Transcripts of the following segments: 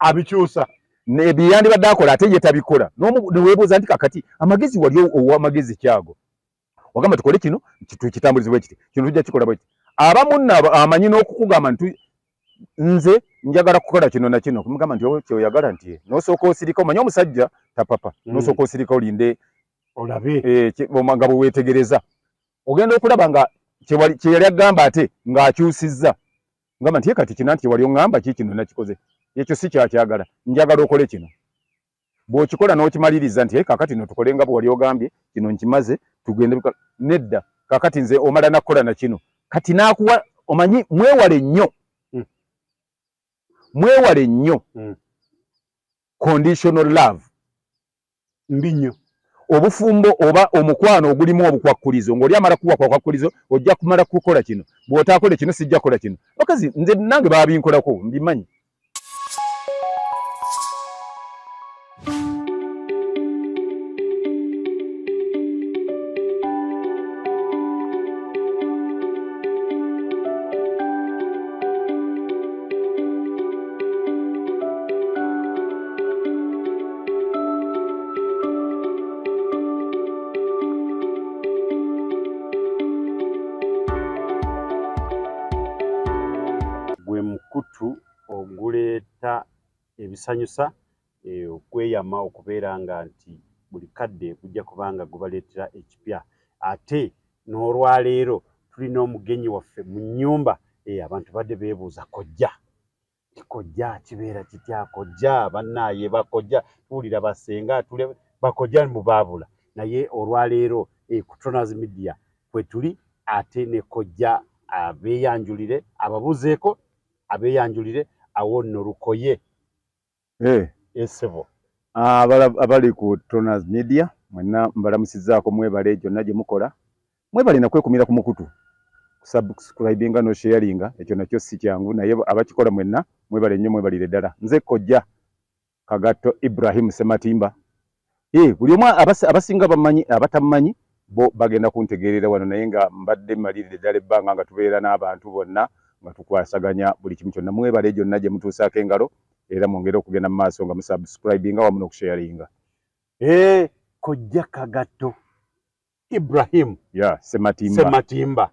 abikyusa ne biyandi badakola ate ye tabikola niwebuuza nti kakati amagezi wali ow'amagezi kyago wagamba tukole kino kitambulizibwe kiti kino tujja kikola bwe kiti abamu amanyi n'okukugamba nti nze njagala kukola kino na kino kumugamba nti owe kyoyagala nti n'osooka osirika omanyi omusajja tapapa n'osooka osirika olinde olabe nga bwe weetegereza ogenda okulaba nga kye yali agamba ate ng'akyusizza ngamba nti ye kati kino nti wali oŋŋamba kino nakikoze ekyo si kyakyagala njagala okole kino bw'okikola n'okimaliriza nti kakati no tukole nga bwe wali ogambye kino nkimaze tugende nedda kakati nze omala nakukola na kino kati n'akuwa omanyi mwewale nnyo conditional love mbi nnyo obufumbo oba omukwano ogulimu obukwakkulizo ng'oli amala kuwa kwakkulizo ojja kumala kukola kino bw'otaakole kino sijja kukola kino bakazi nze nange baabinkolako mbimanyi oguleeta ebisanyusa okweyama okubeera nga nti buli kadde kujja kubanga gubaleetera ekipya ate n'olwaleero tulina omugenyi waffe mu nnyumba abantu badde beebuuza kojja kibeera kitya kojja bannaaye bakojja tuwulira basenga bakojja mubaabula naye olwaleero ku Toners Media kwe tuli ate ne kojja abeeyanjulire ababuzeeko abeeyanjulire awo nno lukoye esebo abali ku Toners Media mwenna mbalamusizaako mwebale gyonna gye mukola mwebale nakwekumira ku mukutu subscribinga no sharinga ekyo nakyo si kyangu naye abakikola mwenna mwebale nnyo mwebalire ddala nze kojja Kagatto Ibrahim Sematimba buli omu abasinga bamanyi abatamanyi bo bagenda kuntegeerera wano naye nga mbadde malirire ddala ebbanga nga tubeera n'abantu bonna nga tukwasaganya buli kimu kyonna mwebale gyonna gye mutuusaako engalo era mwongere okugenda mu maaso nga musubscribinga wamu n'okusharinga kojja Kagatto Ibrahim Sematimba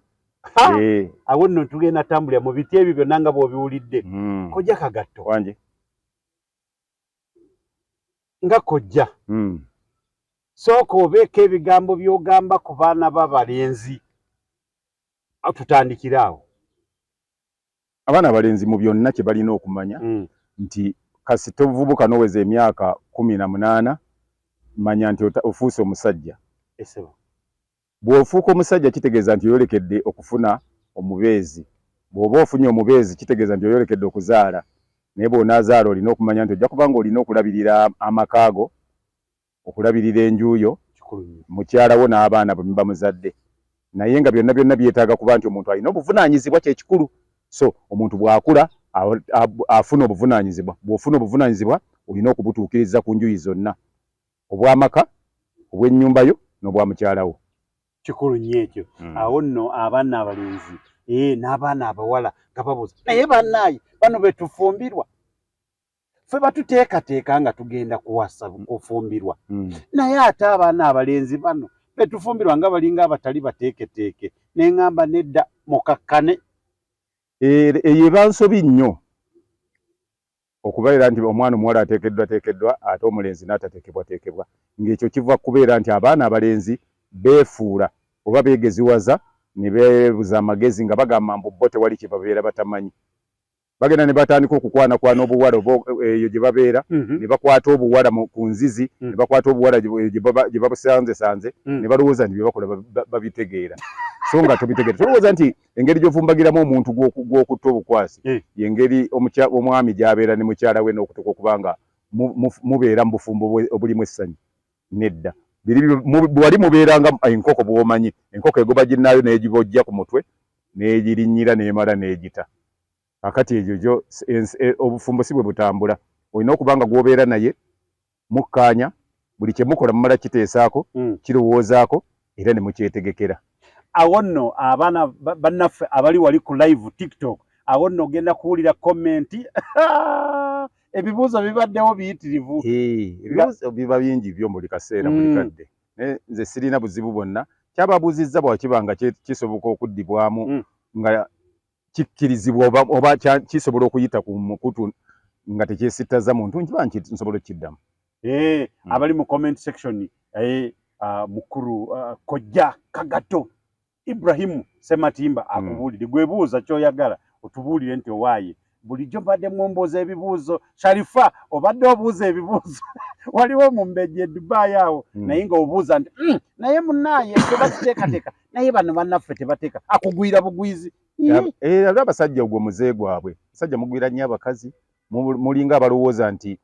awo nno tugenda tambulira mu biti ebyo byonna nga bw'obiwulidde kojja Kagatto wanje nga kojja sooka obeeko ebigambo by'ogamba ku baana b'abalenzi tutandikire awo abaana abalenzi mu byonna kye balina okumanya nti kasi tovubuka n'oweza emyaka 18 manya nti ofuuse omusajja bw'ofuuka omusajja kitegeeza nti oyolekedde okufuna omubeezi bw'oba ofunye omubeezi kitegeeza nti oyolekedde okuzaala naye bw'onaazaala olina okumanya nti ojja kubanga olina okulabirira amakaago okulabirira enjuuyo mukyalawo n'abaana bwe muba muzadde naye nga byonna byonna byetaaga kuba nti omuntu alina obuvunaanyizibwa kyekikulu so omuntu bw'akula afuna obuvunaanyizibwa bw'ofuna obuvunaanyizibwa olina okubutuukiriza ku njuyi zonna obw'amaka obw'ennyumba yo n'obwa mukyalawo kikulu nnyo ekyo awo nno abaana abalenzi n'abaana abawala nga babuuza naye bannaaye bano be tufumbirwa ffe batuteekateeka nga tugenda kuwasa kufumbirwa naye ate abaana abalenzi bano be tufumbirwa nga balinga abatali bateeketeeke ne ŋŋamba nedda mukakkane eyo eba nsobi nnyo okubeera nti omwana omuwala ateekeddwa ate omulenzi n'atateekebwateekebwa ng'ekyo kiva kubeera nti abaana abalenzi beefuula oba beegeziwaza ne beebuza amagezi nga bagamba mbu bo tewali kye babeera batamanyi bagenda ne batandika okukwanakwana obuwala eyo gye babeera ne bakwata obuwala ku nzizi ne bakwata obuwala gye babusanzesanze ne balowooza nti bye bakola babitegeera so nga tobitegeera tolowooza nti engeri gy'ofumbagiramu omuntu gw'okutta obukwasi yengeri omwami gy'abeera ne mukyala we n'okutuka okubanga mubeera mu bufumbo obulimu essanyu nedda bwali mubeeranga enkoko bw'omanyi enkoko egoba ginnaayo n'egibojja ku mutwe n'egirinnyira n'emala n'egita akati egyo obufumbo si bwe butambula olina okuba nga gw'obeera naye mukkaanya buli kye mukola mumala kiteesaako kirowoozaako era ne mukyetegekera awo nno abaana bannaffe abali wali ku live TikTok awo nno ogenda kuwulira komenti ebibuuzo bibaddewo biyitirivu. Ebibuuzo biba bingi byo buli kaseera buli kadde. Nze sirina buzibu bwonna. Kyababuuzizza bwakibanga kisoboka okuddibwamu nga kikkirizibwa oba kisobola okuyita ku mukutu nga tekyesittaza muntu nkiba nsobola okukiddamu. Abali mu comment section mukuru Kojja Kagato Ibrahimu Sematimba akubuulire gwebuuza kyoyagala otubuulire nti owaaye bulijjo mbadde mwomboza ebibuuzo. Sharifa obadde obuuza ebibuuzo waliwo mu mbejje Dubai awo naye nga obuuza nti naye munnaaye tebateekateeka naye bano bannaffe tebateeka akugwira bugwizi. Era abasajja ogwo muze gwabwe basajja mugwira nnyo abakazi mulinga abalowooza nti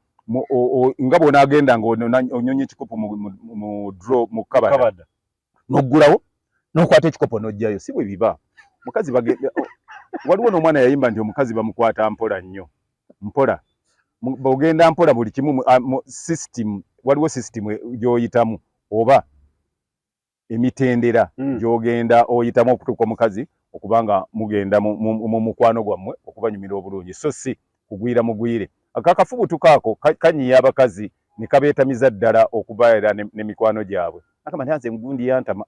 nga bw'onaagenda ng'onyonye ekikopo mu draw mu kabada n'oggulawo n'okwata ekikopo n'ojjayo si bwe biba. Mukazi bagenda waliwo n'omwana yayimba nti omukazi bamukwata mpola nnyo mpola bw'ogenda mpola buli kimu system waliwo system gy'oyitamu oba emitendera gy'ogenda oyitamu okutuuka omukazi okubanga mugenda mu mukwano gwammwe okubanyumira obulungi so si kugwira mugwire. Akakafubutu kaako kanyiya abakazi ne kabeetamiza ddala okubaera n'emikwano gyabwe. Akama nyanze ngundi yantama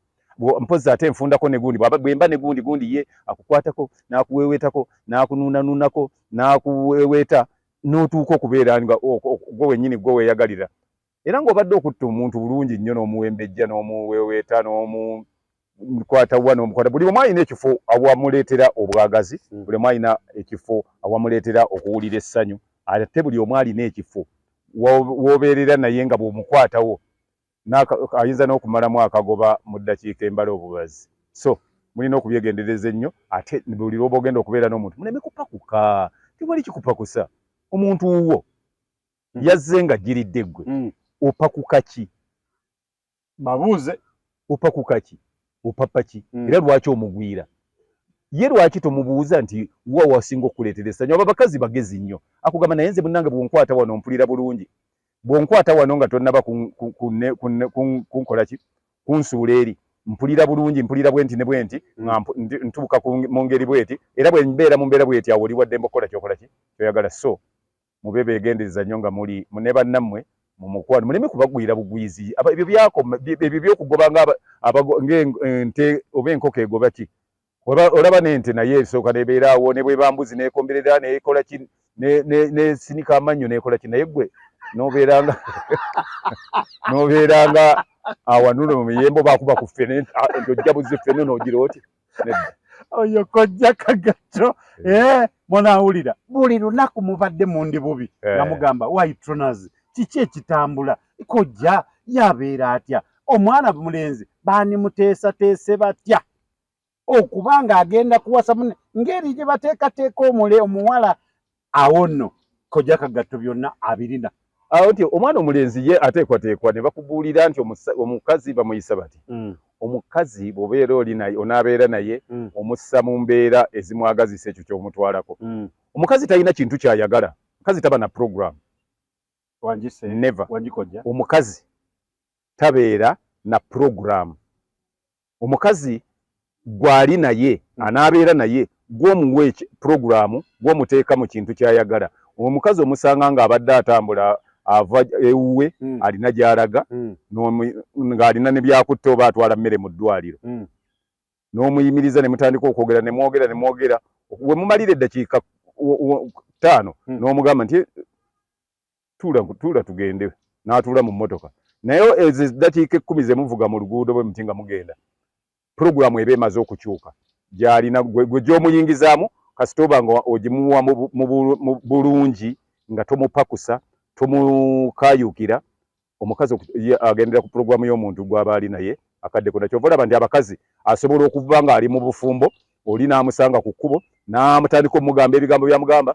mpozi ate nfundako ne gundi bwemba ne gundi ye akukwatako n'akuweeweetako n'akunuunanunako n'akuweeweeta n'otuuka okubeera nga gwe wennyini gwe weeyagalira. Era ng'obadde okutta omuntu bulungi nnyo n'omuwembejja n'omuweeweeta n'omukwata wa n'omukwata buli omu alina ekifo awamuleetera obwagazi buli omu alina ekifo awamuleetera okuwulira essanyu ate buli omu alina ekifo w'obeerera naye nga bw'omukwatawo ayinza n'okumalamu akagoba mu ddakiika embala obubazi. So mulina okubyegendereza ennyo ate buli lw'oba ogenda okubeera n'omuntu muleme kupakuka tewali kikupakusa. Omuntu wo yazze nga jjiridde ggwe opakuka ki? Babuuze opakuka ki? Opapa ki? Era lwaki omugwira? Ye lwaki tomubuuza nti wa wasinga okuleetera essanyu? Abo abakazi bagezi nnyo akugamba naye nze munnange bw'onkwata wano mpulira bulungi bw'onkwata wano nga tonnaba kunkola ki kunsuula eri mpulira bulungi mpulira bwenti ne bwenti ntuuka mu ngeri bweti era bwe mbeera mu mbeera bweti awo oli wadde mbakola kyokola ki kyoyagala. So mube beegendereza nnyo nga muli ne bannammwe mu mukwano muleme kubagwira bugwizi. Ebyo byokugobanga ng'ente oba enkoko egoba ki olaba n'ente naye esooka nebeera awo ne bwebambuzi neekomberera neekola ki nesinika amannyo neekola ki naye ggwe nobeeranga awanuno mu miyembo bakuba ku ffene nti ojja buzi ffene n'ogira oti oyo Kojja Kagato munaawulira buli lunaku mubadde mundi bubi nga mugamba white kiki ekitambula Kojja yabeera atya omwana mulenzi baani muteesateese batya okubanga agenda kuwasa ngeri gye bateekateeka omuwala awo nno Kojja Kagato byonna abirina. Awo nti omwana omulenzi ye ateekwateekwa ne bakubuulira nti omukazi bamuyisa bati omukazi bw'obeera oli naye onaabeera naye omussa mu mbeera ezimwagazisa ekyo ky'omutwalako. Omukazi talina kintu ky'ayagala. Omukazi taba na program. Never. Omukazi tabeera na program. Omukazi gwali naye anaabeera naye gw'omuwa program gw'omuteeka mu kintu ky'ayagala. Omukazi omusanga ng'abadde atambula ava ewuwe alina gy'alaga ng'alina ne byakutta oba atwala mmere mu ddwaliro n'omuyimiriza ne mutandika okwogera ne mwogera we mumalira eddakiika 5 n'omugamba nti tuula tugende n'atuula mu mmotoka naye ezo eddakiika 10 ze muvuga mu luguudo bwe muti nga mugenda puroguramu eba emaze okukyuka gy'alina gwe gy'omuyingizaamu kasita oba nga ogimuwa mu bulungi nga tomupakusa tomukayukira omukazi agendera ku puroguramu y'omuntu gw'aba ali naye akaddeko nakyova olaba nti abakazi asobola okuva nga ali mu bufumbo oli n'amusanga ku kkubo n'amutandika omugamba ebigambo byamugamba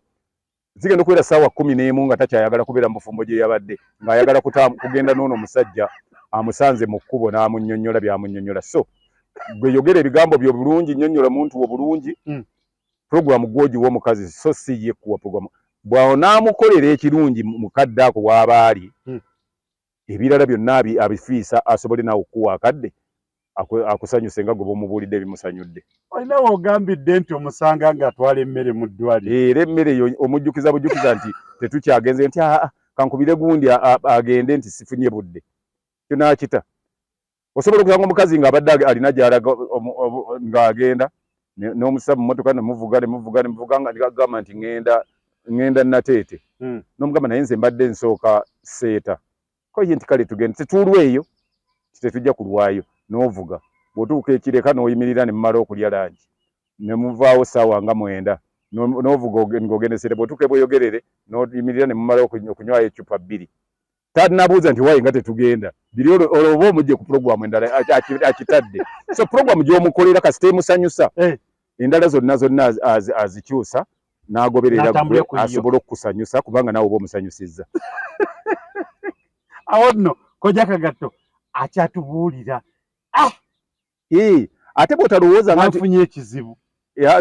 zigenda okubeera ssaawa 11 nga takyayagala kubeera mu bufumbo gye yabadde ng'ayagala kugenda n'ono omusajja amusanze mu kkubo n'amunnyonnyola by'amunnyonnyola. So gwe yogera ebigambo byo bulungi nnyonnyola muntu wo bulungi puroguramu gw'ogiwa omukazi so si ye kuwa puroguramu bw'onaamukolera ekirungi mukadde ako w'aba ali ebirala byonna abifiisa asobole naawe okuwa akadde akusanyuse nga gwe bomubuulidde bimusanyudde. Olina wogambidde nti omusanga nga atwala emmere mu ddwaliro. Era emmere eyo omujjukiza bujjukiza nti tetukyagenze nti kankubire gundi agende nti sifunye budde. Kyo nakita. Osobola okusanga omukazi ng'abadde alina gy'alaga ng'agenda n'omusa mu mmotoka nemuvuga ng'agamba nti ŋŋenda Nateete. N'omugamba naye nze mbadde nsooka Seeta. Ko ye nti kale tugende tetuulweyo tetujja kulwayo n'ovuga. Bw'otuuka ekireka n'oyimirira ne mumala okulya langi. Ne muvaawo ssaawa nga 9 n'ovuga ng'ogendesere bw'otuuka bweyogerere n'oyimirira ne mumala okunywayo eccupa 2. Tanabuuza nti waayi nga tetugenda. Biri olwo omujje ku programu endala akitadde. So programu gy'omukolera kasita emusanyusa. Endala zonna azikyusa n'agoberera asobola okukusanyusa kubanga naawe oba omusanyusizza. Awo nno Kojja Kagatto akyatubuulira. Ate bw'otalowooza nga nfunye ekizibu.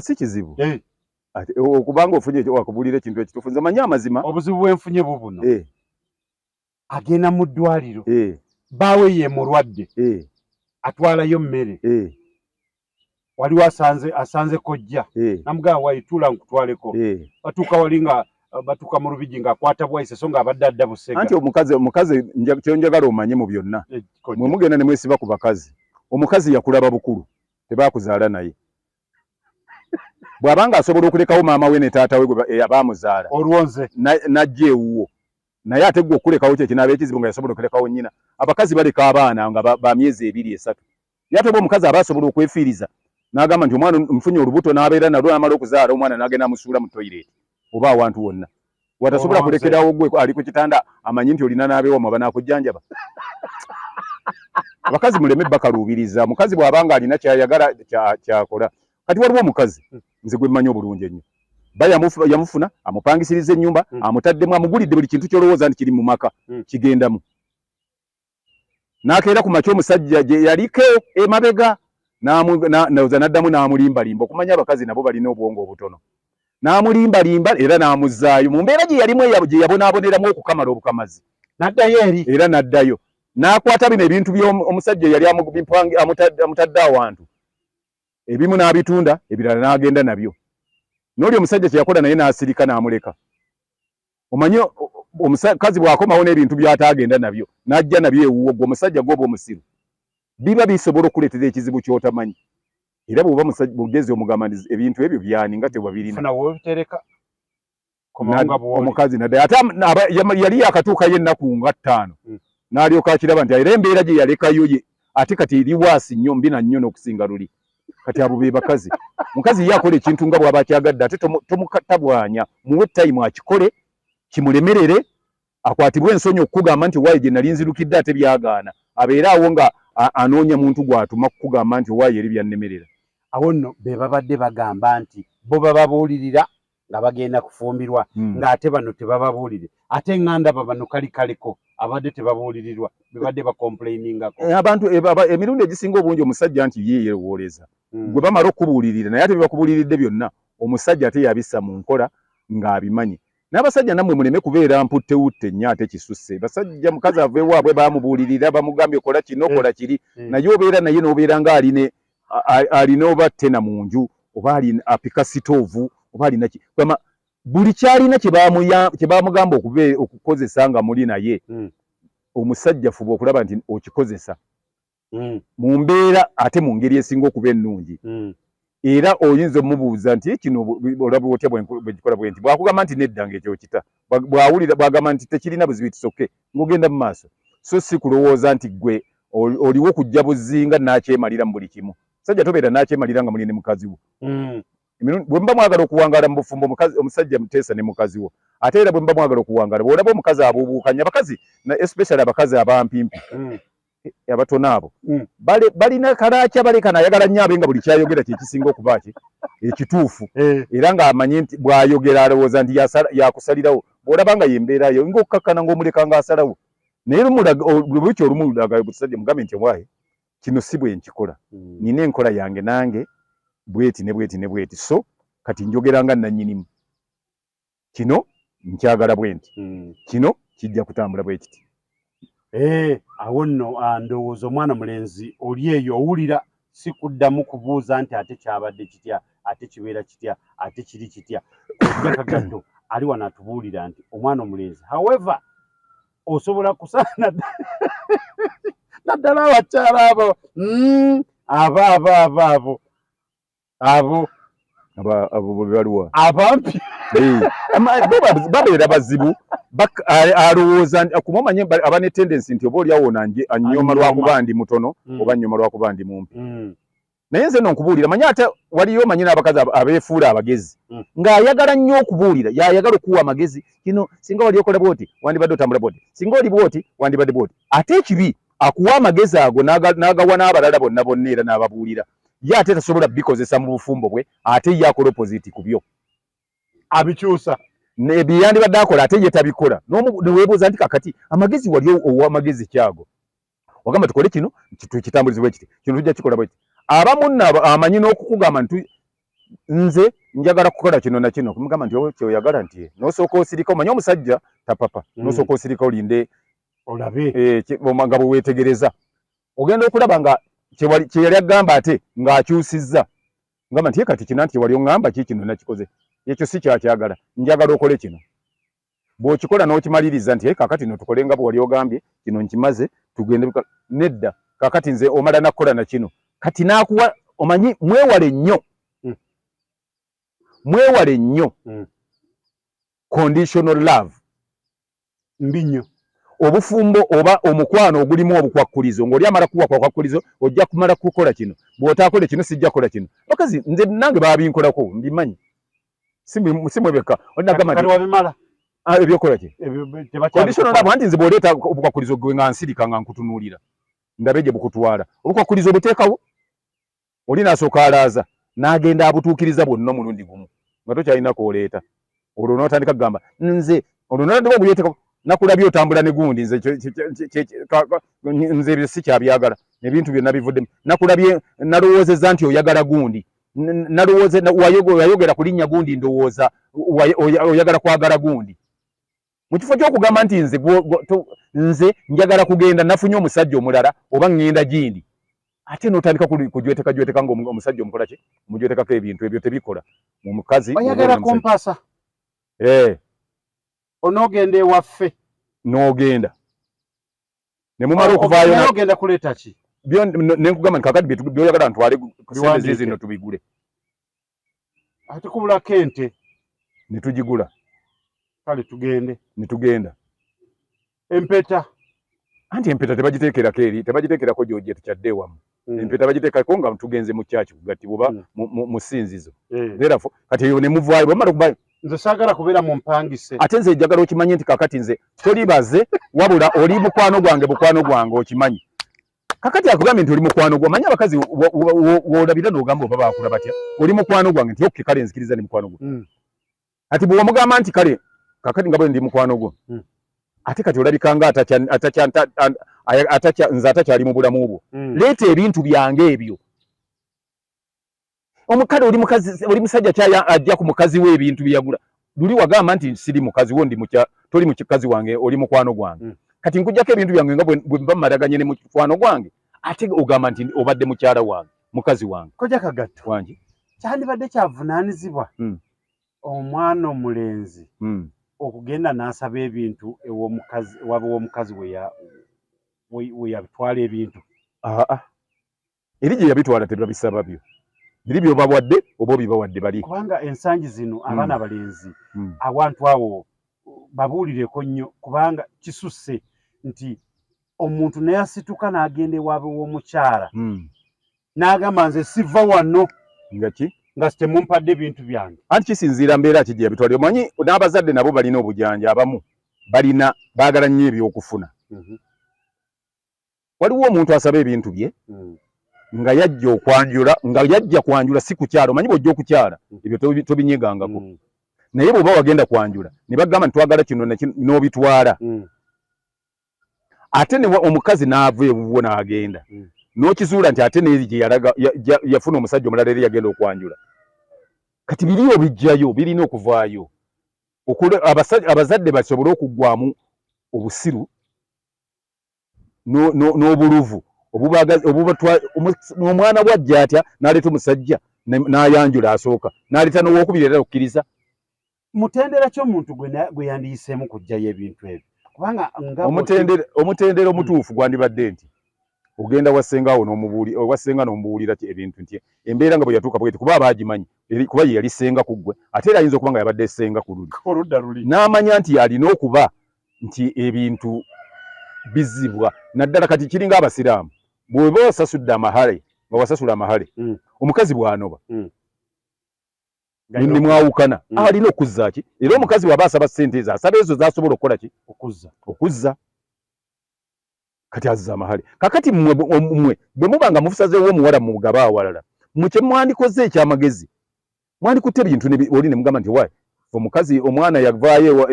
Si kizibu. Okubanga ofunye wakubuulira ekintu ekituufu. Nze manyi amazima. Obuzibu bwenfunye bubuno. Agenda mu ddwaliro. Baawe ye mulwadde. Atwalayo mmere. Waliwo asanze kojja. Namugamba wayituula nkutwaleko. Batuuka wali nga batuuka mu lubigi ng'akwata bwayise so ng'abadde adda busega. Anti omukazi kyonjagala omanye mu byonna. Mwe mugenda ne mwesiba ku bakazi. Omukazi yakulaba bukulu. Tebaakuzaala naye. Bw'abanga asobola okulekawo maama we ne taata we abaamuzaala. Olwonze. Najja ewuwo. Naye ate gwe okulekawo kye kinaaba ekizibu nga yasobola okulekawo nnyina. Abakazi baleka abaana nga ba myezi 2 3. Ye ate oba omukazi aba asobola okwefiiriza n'agamba nti omwana mfunye olubuto n'abeera nalwo n'amala okuzaala omwana n'agenda amusuula mu toilet oba awantu wonna. Watasobola kulekerawo gwe ali ku kitanda amanyi nti olina n'abeewa mwaba n'akujjanjaba. Abakazi muleme bakaluubiriza. Mukazi bw'abanga alina kyayagala kyakola. Kati waliwo omukazi nze gwe mmanyi obulungi ennyo. Yamufuna amupangisiriza ennyumba amutaddemu amugulidde buli kintu ky'olowooza nti kiri mu maka kigendamu. N'akeera ku makya omusajja gye yaliko emabega n'addamu n'amulimbalimba. Okumanya abakazi nabo balina obwongo obutono. N'amulimbalimba era n'amuzzaayo mu mbeera gye yalimu gye yabonaaboneramu okukamala obukamazi. N'addayo eri. Era n'addayo. N'akwata bino ebintu by'omusajja yali amutadde awantu. Ebimu n'abitunda ebirala n'agenda nabyo. N'oli omusajja kye yakola naye n'asirika n'amuleka. Omanyi omukazi bw'akomawo n'ebintu by'ataagenda nabyo n'ajja nabyo ewuwo gwe omusajja gw'oba omusiru. Biba bisobola okuleetera ekizibu ky'otamanyi. Era bw'oba mugezi omugamba nti ebintu ebyo byani nga tewabirina. Funa w'obitereka. Omukazi naddala ate yali yakatuuka ye ennaku nga 5 n'alyoka akiraba nti era embeera gye yalekayo ye ate kati eri waasi nnyo mbi na nnyo n'okusinga luli. Kati abo be bakazi. Mukazi ye akola ekintu nga bw'aba akyagadde ate tomukatabwanya. Muwe time akikole kimulemerere akwatibwe ensonyi okukugamba nti waayi gye nali nzirukidde ate byagaana. Abeere awo nga anoonya muntu gw'atuma kukugamba nti waayi eri byannemerera. Awo nno be babadde bagamba nti bo bababuulirira nga bagenda kufumbirwa ng'ate bano tebababuulire. Ate nganda bano kaleko abadde tebabuulirirwa bebadde bakomplainingako. Abantu emirundi egisinga obungi omusajja nti ye yeewooleza. Gwe bamala okubuulirira naye ate bebakubuuliridde byonna omusajja ate yabissa mu nkola ng'abimanyi. N'abasajja nammwe muleme kubeera mputtewutte nnyo ate kisusse. Basajja mukazi ava ewaabwe baamubuulirira bamugambye kola kino kola kiri naye obeera naye n'obeera nga alina oba ttena mu nju oba apika sitoovu oba alina ki. Buli kyalina kye baamugamba okukozesa nga muli naye omusajja fuba okulaba nti okikozesa mu mbeera ate mu ngeri esinga okuba ennungi. Era oyinza omubuuza nti kino olaba otya bwekikola bwe nti bw'akugamba nti nedda ng'ekyo kita bw'awulira bw'agamba nti tekirina buzibu itisoke ng'ogenda mu maaso. So si kulowooza nti gwe oliwo kujja buzinga n'akyemalira mu buli kimu. Sajja tobeera n'akyemalira nga muli ne mukazi wo. Bwe mba mwagala okuwangala mu bufumbo omusajja muteesa ne mukazi wo. Ate era bwe mba mwagala okuwangala bw'olaba omukazi abuubuukanya abakazi especially abakazi abampimpi abatono abo balina kalaakya balekana ayagala nnyo abe nga buli kyayogera kye kisinga okuba ekituufu era ng'amanyi nti bw'ayogera alowooza nti yakusalirawo bw'olaba nga yembeerayo ng'okkakkana ng'omuleka ng'asalawo naye lubiki olumu lulaga busajja mugambe nti waaye kino si bwe nkikola nina enkola yange nange bweti ne bweti ne bweti so kati njogera nga nannyinimu kino nkyagala bwe nti kino kijja kutambula bwe kiti awo nno ndowooza omwana mulenzi oli eyo owulira si kuddamu kubuuza nti ate kyabadde kitya, ate kibeera kitya, ate kiri kitya. Ojja Kagatto ali wano atubuulira nti omwana omulenzi however osobola kusaana naddala abakyala abo baliwa abampi babeera bazibu alowooza kumumanye aba ne tendensi nti oba oli awona annyoma lwakuba ndi mutono oba nnyoma lwakuba ndi mumpi. Naye nze no nkubuulira manye ate waliyo manye n'abakazi abeefuula abagezi ng'ayagala nnyo okubuulira yayagala okuwa amagezi kino singa wali okola bwoti wandibadde otambula bwoti singa oli bwoti wandibadde bwoti ate ekibi akuwa amagezi ago n'agawa n'abalala bonna era n'ababuulira ye ate tasobola bikozesa mu bufumbo bwe ate ye akola opposite ku byo abikyusa byandibadde akola ate ye tabikola neweebuuza nti kakati amagezi wali owa amagezi kyago wagamba tukole kino tukitambulizibwe kiti kino tujja kikola bwe kiti abamu amanyi n'okukugamba nti nze njagala kukola kino na kino kumugamba nti owe kyoyagala nti n'osooka osirika omanyi omusajja tapapa n'osooka osirika olinde olabe nga bwe weetegereza ogenda okulaba nga kye yali agamba ate ng'akyusizza ngamba nti ye kati kino nti wali oŋŋamba kino nakikoze ekyo si kyakyagala njagala okole kino bw'okikola n'okimaliriza nti kakati no tukole nga bwe wali ogambye kino nkimaze tugende nedda kakati nze omala nakukola na kino kati n'akuwa omanyi mwewale nnyo conditional love mbi nnyo obufumbo oba omukwano ogulimu obukwakkulizo ng'oli amala kuwa kwakkulizo ojja kumala kukola kino bw'otaakole kino sijja kukola kino bakazi nze nange baabinkolako mbimanyi simwebeka wabimala ebyokola ki conditional love anti nze bw'oleeta obukwakkulizo gwe nga nsirika nga nkutunuulira ndabe gye bukutwala obukwakkulizo obuteekawo oli n'asooka alaaza n'agenda abutuukiriza bwonna omulundi gumu nga tokyalina kooleeta olwo n'otandika kugamba nze olwo n'otandika obuyeeteko nakulabye otambula ne gundi nze ebyo si kyabyagala ebintu byonna bivuddemu nakulabye nalowoozezza nti oyagala gundi wayogera ku linnya gundi ndowooza oyagala kwagala gundi mu kifo ky'okugamba nti nze njagala kugenda nafunye omusajja omulala oba ŋŋenda gindi ate n'otandika kujweteka ng'omusajja omukola ki mujwetekako ebintu ebyo tebikola mu mukazi oyagala kumpasa onoogenda ewaffe n'ogenda ne mumala okuvaayo n'ogenda kuleeta ki nenkugamba nti kakati byoyagala ntwale sente zino tubigule ate kubulako ente ne tugigula kale tugende ne tugenda empeta anti empeta tebagiteekerako eri tebagiteekerako gy'ojje tukyadde ewamu empeta bagiteekako nga tugenze mu kyaki kugati oba mu ssinzizo therefore kati eyo ne muvaayo bwamala okuvaayo nze saagala kubeera mu mpangise ate nze njagala okimanye nti kakati nze tolibaze wabula oli mukwano gwange okimanyi kakati akugambye nti oli mukwano gwange manyi abakazi w'olabira n'ogamba oba baakula batya oli mukwano gwange nti okke kale nzikiriza ni mukwano gwo kati bwe wamugamba nti kale kakati nga bwe ndi mukwano gwo ate kati olabika nga nze atakyali mu bulamu bwo leeta ebintu byange ebyo omukale oli musajja kyaya ajja ku mukazi we ebintu byagula luli wagamba nti siri mukazi wo toli mukazi wange oli mukwano gwange kati nkujjako ebintu byange nga bwe mba mmalaganye ne mukwano gwange ate ogamba nti obadde mukyala wange mukazi wange Koja Kagatto wangi kyandibadde kyavunaanyizibwa omwana omulenzi okugenda n'asaba ebintu w'omukazi we yabitwala ebintu eri gye yabitwala tebabisaba byo biri byobawadde oba obibawadde bali kubanga ensangi zino abaana abalenzi awantu awo babuulireko nnyo kubanga kisusse nti omuntu naye asituka n'agenda ewaabwe w'omukyala n'agamba nze siva wano nga sitemumpadde ebintu byange anti kisinziira mbeera ki gye yabitwala omanyi n'abazadde nabo balina obujanja abamu baagala nnyo ebyokufuna waliwo omuntu asaba ebintu bye nga yajja kwanjula si kukyala omanyi bw'ojja okukyala ebyo tobinyegangako naye bw'oba wagenda kwanjula ne bagamba nti twagala kino n'obitwala ate omukazi n'ava ewuwo n'agenda n'okizuula nti ate n'eri gye yafuna omusajja omulala eri yagenda okwanjula kati biriyo bijjayo birina okuvaayo abazadde basobole okuggwamu obusiru n'obuluvu omwana bwajja atya n'aleeta omusajja n'ayanjula asooka n'aleeta n'owokubiri era okukkiriza. Mutendera ki omuntu gwe yandiyiseemu kujjayo ebintu ebyo? Kubanga omutendera omutuufu gwandibadde nti ogenda wasengawo wasenga n'omubuulira ebintu nti embeera nga bwe yatuuka bweti kuba abagimanyi kuba ye yali senga ku ggwe ate era ayinza okuba nga yabadde senga ku ludda luli n'amanya nti alina okuba nti ebintu bizibwa naddala kati kiringa abasiraamu bw'oba osasudde amahale nga wasasula amahale omukazi bw'anoba ndi mwawukana alina okuzzaaki era omukazi bw'aba asaba ssente ezo asaba ezo z'asobola okukola ki okuzza kati azza amahale kakati mmwe bwe muba nga mufusazeewo omuwala mu mugaba awalala mukye mwandikoze ekyamagezi mwandikutte ebintu oli ne mugamba nti waayi omukazi omwana yavaayo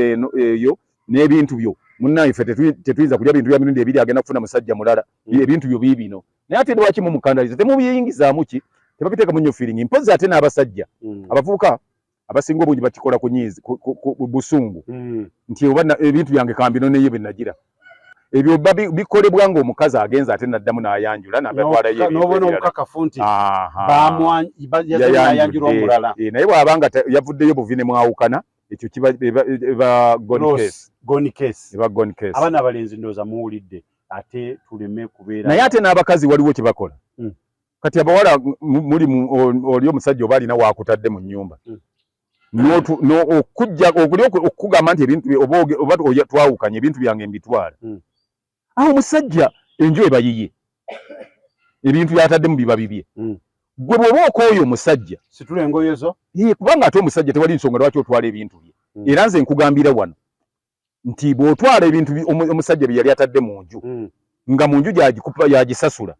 eyo n'ebintu byo munnaye ffe tetuyinza kulya bintu bya mirundi ebiri agenda kufuna musajja mulala ebintu byo biibino naye ate lwaki mumukandaliza temubiyingizaamu ki tebabiteekamu nnyo feeling mpozi ate n'abasajja abavubuka abasinga obungi bakikola ku nyiizi ku busungu nti oba ebintu byange kambino neye bwe nagira ebyo bikolebwa ng'omukazi agenza ate naddamu n'ayanjula n'abatwalayo n'obona obukakafu nti yayanjula omulala naye bw'aba nga yavuddeyo buvi ne mwawukana ekyo kiba goni case. Abaana abalenzi ndowooza muwulidde ate tuleme kubeera naye ate n'abakazi waliwo kye bakola kati abawala muli oli omusajja oba alina waakutadde mu nnyumba okugamba nti ebintu oba twawukanye ebintu byange mbitwala awo omusajja enju eba yiye ebintu byataddemu biba bibye gwe bw'oba okooyo omusajja situla engoye zo kubanga ate omusajja tewali nsonga lwaki otwala ebintu bye era nze nkugambira wano nti bw'otwala ebintu omusajja bye yali atadde mu nju nga mu nju yagisasula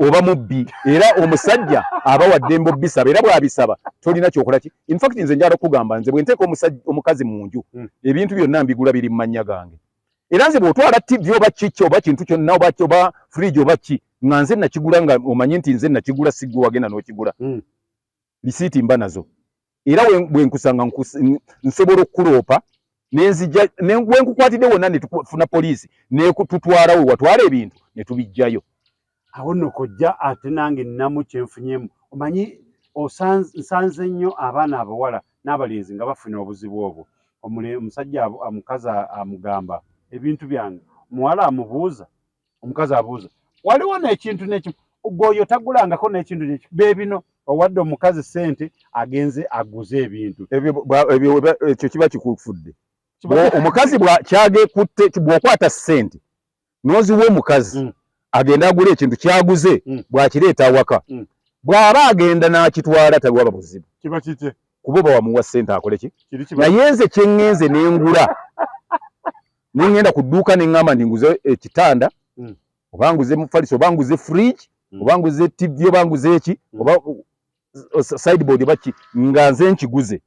oba mubbi era omusajja aba waddembe obbisaba era bw'abisaba tolina kyokola ki in fact nze njala okugamba nze bwe nteeka omukazi mu nju ebintu byonna mbigula biri mu mannya gange era nze bw'otwala tv oba kiki oba kintu kyonna oba fridge oba ki nga nze nakigula nga omanyi nti nze nakigula siggwe wagenda n'okigula lisiiti mba nazo era bwe nkusanga nsobola okukuloopa nenzija bwe nkukwatidde wonna ne tufuna poliisi ne tutwala we watwala ebintu ne tubijjayo awo nno kojja ate nange nnamu kyenfunyemu omanyi nsanze nnyo abaana abawala n'abalenzi nga bafuna obuzibu obwo omusajja omukazi amugamba ebintu byange muwala amubuuza omukazi abuuza waliwo n'ekintu n'ekimu gwoyo tagulangako n'ekintu n'ekimu beebino owadde omukazi ssente agenze aguze ebintu ekyo kiba kikufudde omukazi kyagekutte bw'okwata ssente n'oziwa omukazi agenda agula ekintu kyaguze bw'akireeta awaka bw'aba agenda n'akitwala taliwaba buzibu kiba kite kuba oba wamuwa ssente akole ki naye nze kye ŋŋenze ne ngula ne ŋŋenda ku dduuka ne ŋŋamba ndi nguze ekitanda oba nguze mufaliso oba nguze fridge oba nguze tv oba nguze eki oba sideboard oba ki nga nze nkiguze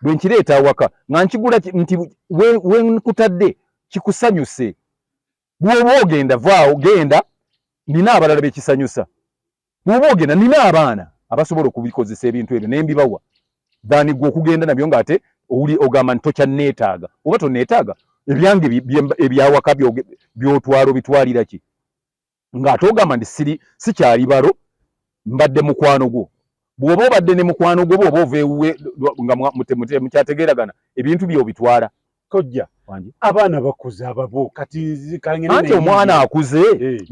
bwe nkireeta awaka nga nkigula nti we nkutadde kikusanyuse bw'oba ogenda vaawo genda nina abalala bekisanyusa bw'oba ogenda nina abaana abasobola okubikozesa ebintu ebyo ne mbibawa dani gwe okugenda nabyo ng'ate owuli ogamba nti tokyanneetaaga oba tonneetaaga ebyange ebyawaka by'otwala obitwalira ki ng'ate ogamba nti sikyali balo mbadde mukwano gwo bw'oba obadde ne mukwano gwo bw'oba ova ewuwe nga mukyategeeragana ebintu by'obitwala kojja abaana bakuze ababo kati anti omwana akuze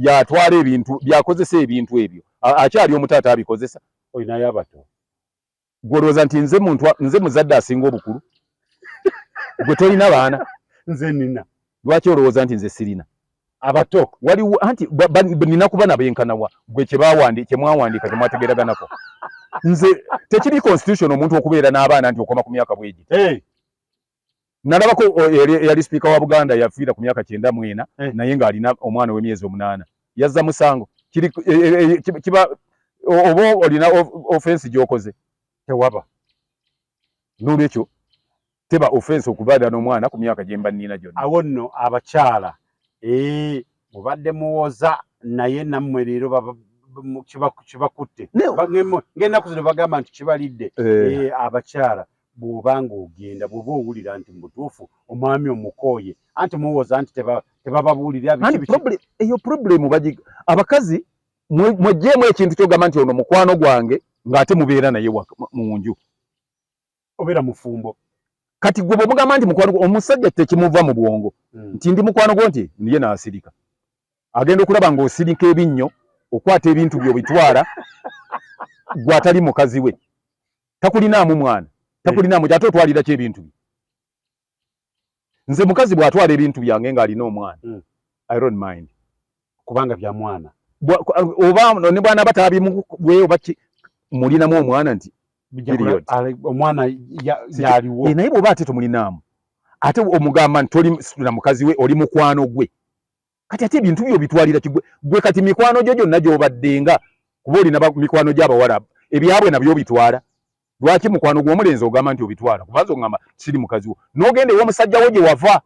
yatwala ebintu byakozesa ebintu ebyo akyali omutaata abikozesa olinayo abato gwolowooza nti nze muzadde asinga obukulu gwe tolina baana nze nina lwaki olowooza nti nze sirina abato waliwo anti nina kuba nabenkanawa gwe kye mwawandiika temwategeeraganako nze tekiri constitution omuntu okubeera n'abaana nti okoma ku myaka bwegi nalabako yali sipiika wa Buganda yafiira ku myaka 94 naye ng'alina omwana w'emyezi 8 yazza musango kiba oba olina offense gy'okoze tewaba n'olwekyo teba offense okubaada n'omwana ku myaka gye mba nnina gyonna awo nno abakyala mubadde muwoza naye nammwe leero kibakutte ng'ennaku zino bagamba nti kibalidde abakyala bw'oba ng'ogenda bw'oba owulira nti mu butuufu omwami omukooye anti muwoza anti tebababulira biki eyo problem baji abakazi mwejjemu ekintu kyogamba nti ono mukwano gwange ng'ate mubeera naye mu nju obeera mufumbo kati gwe bw'omugamba nti mukwano omusajja tekimuva mu bwongo nti ndi mukwano gwo nti niye n'asirika agenda okulaba ng'osirika ebinnyo okwata ebintu by'obitwala gw'atali mukazi we takulinaamu mwana takulinaamu ate otwalira ki ebintu bye nze mukazi bw'atwala ebintu byange ng'alina omwana I don't mind kubanga bya mwana oba ne bwana bataabimubwe oba mulinamu omwana nti omwana yaliwo naye bw'oba ate tomulinaamu ate omugamba nti toli na mukazi we oli mukwano gwe kati ate ebintu byo bitwalira kigwe gwe kati mikwano gyo gyonna gy'obaddenga kuba olina mikwano gy'abawala ebyabwe nabyo bitwala lwaki mukwano gw'omulenzi ogamba nti obitwala kubanza ogamba siri mukazi wo n'ogenda ew'omusajja wo gye wava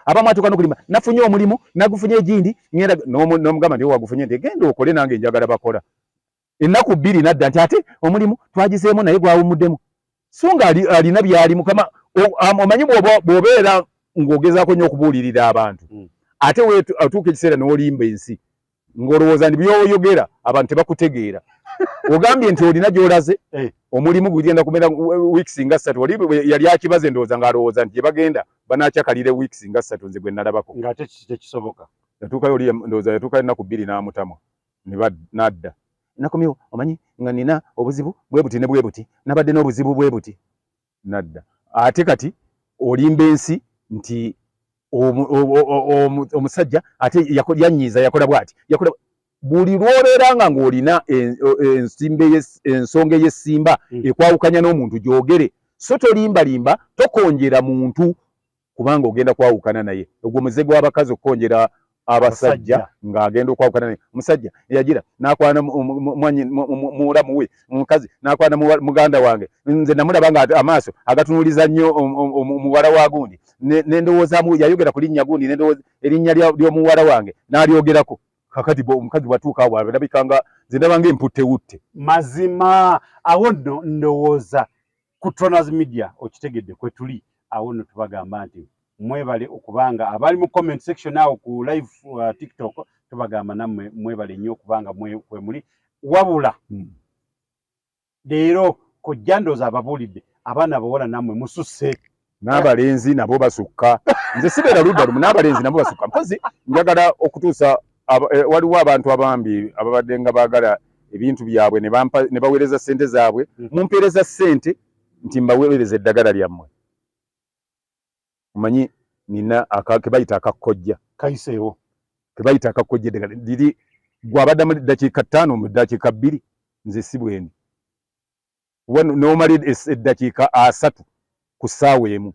abamu atuuka n'okulima nafunye omulimu nagufunye egindi ngenda n'omugamba nti wagufunye nti genda okole nange njagala bakola ennaku 2 nadda nti ate omulimu twagizeemu naye gwawumuddemu so nga alina byali mukama omanyi bw'obeera ng'ogezaako nnyo okubuulirira abantu ate atuuka ekiseera n'olimba ensi ng'olowooza nti by'oyogera abantu tebakutegeera ogambye nti olina gy'olaze omulimu gugenda kumera weeks nga 3 oli yali akibaze ndowooza ng'alowooza nti bagenda banakyakalire weeks nga 3 nze gwe nalabako ng'ate tekisoboka yatuukayo oli ndowooza yatuukayo ennaku 2 n'amutamu nadda nakomyewo omanyi nga nina obuzibu bwe buti ne bwe buti nabadde n'obuzibu bwe buti nadda ate kati olimba ensi nti omusajja ate yanyiiza yakola bw'ati yakola buli lw'obeeranga ng'olina ensonga ey'essimba ekwawukanya n'omuntu gyogere so tolimbalimba tokonjera muntu kubanga ogenda kwawukana naye ogwo muze gw'abakazi okukonjera abasajja ng'agenda okwawukana naye omusajja eyagira n'akwana mulamu we omukazi n'akwana muganda wange nze namulaba nga amaaso agatunuuliza nnyo omuwala wa gundi nendowoozaamu yayogera ku linnya gundi nendowooza erinnya ly'omuwala wange n'alyogerako kakati omukazi bwatuuka awo alabikanga nze ndaba ng'emputtewutte mazima awo nno ndowooza ku Toners Media okitegedde kwe tuli awo nno tubagamba nti mwebale okubanga abali mu comment section awo ku live TikTok tubagamba nammwe mwebale nnyo okubanga kwe muli wabula leero kojja ndowooza ababuulidde abaana bawala nammwe mususse n'abalenzi nabo basukka nze sibeera ludda lumu n'abalenzi nabo basukka mpozi njagala okutuusa waliwo abantu abambi ababadde nga baagala ebintu byabwe ne baweereza ssente zaabwe mumpeereza ssente nti mbaweereza eddagala lyammwe omanyi nina ke bayita akakkojja kayiseewo ke bayita akakkojja eddagala liri gw'abaddamu eddakiika 5 mu ddakiika 2 nze si bwendi n'omala eddakiika 3 ku ssaawa emu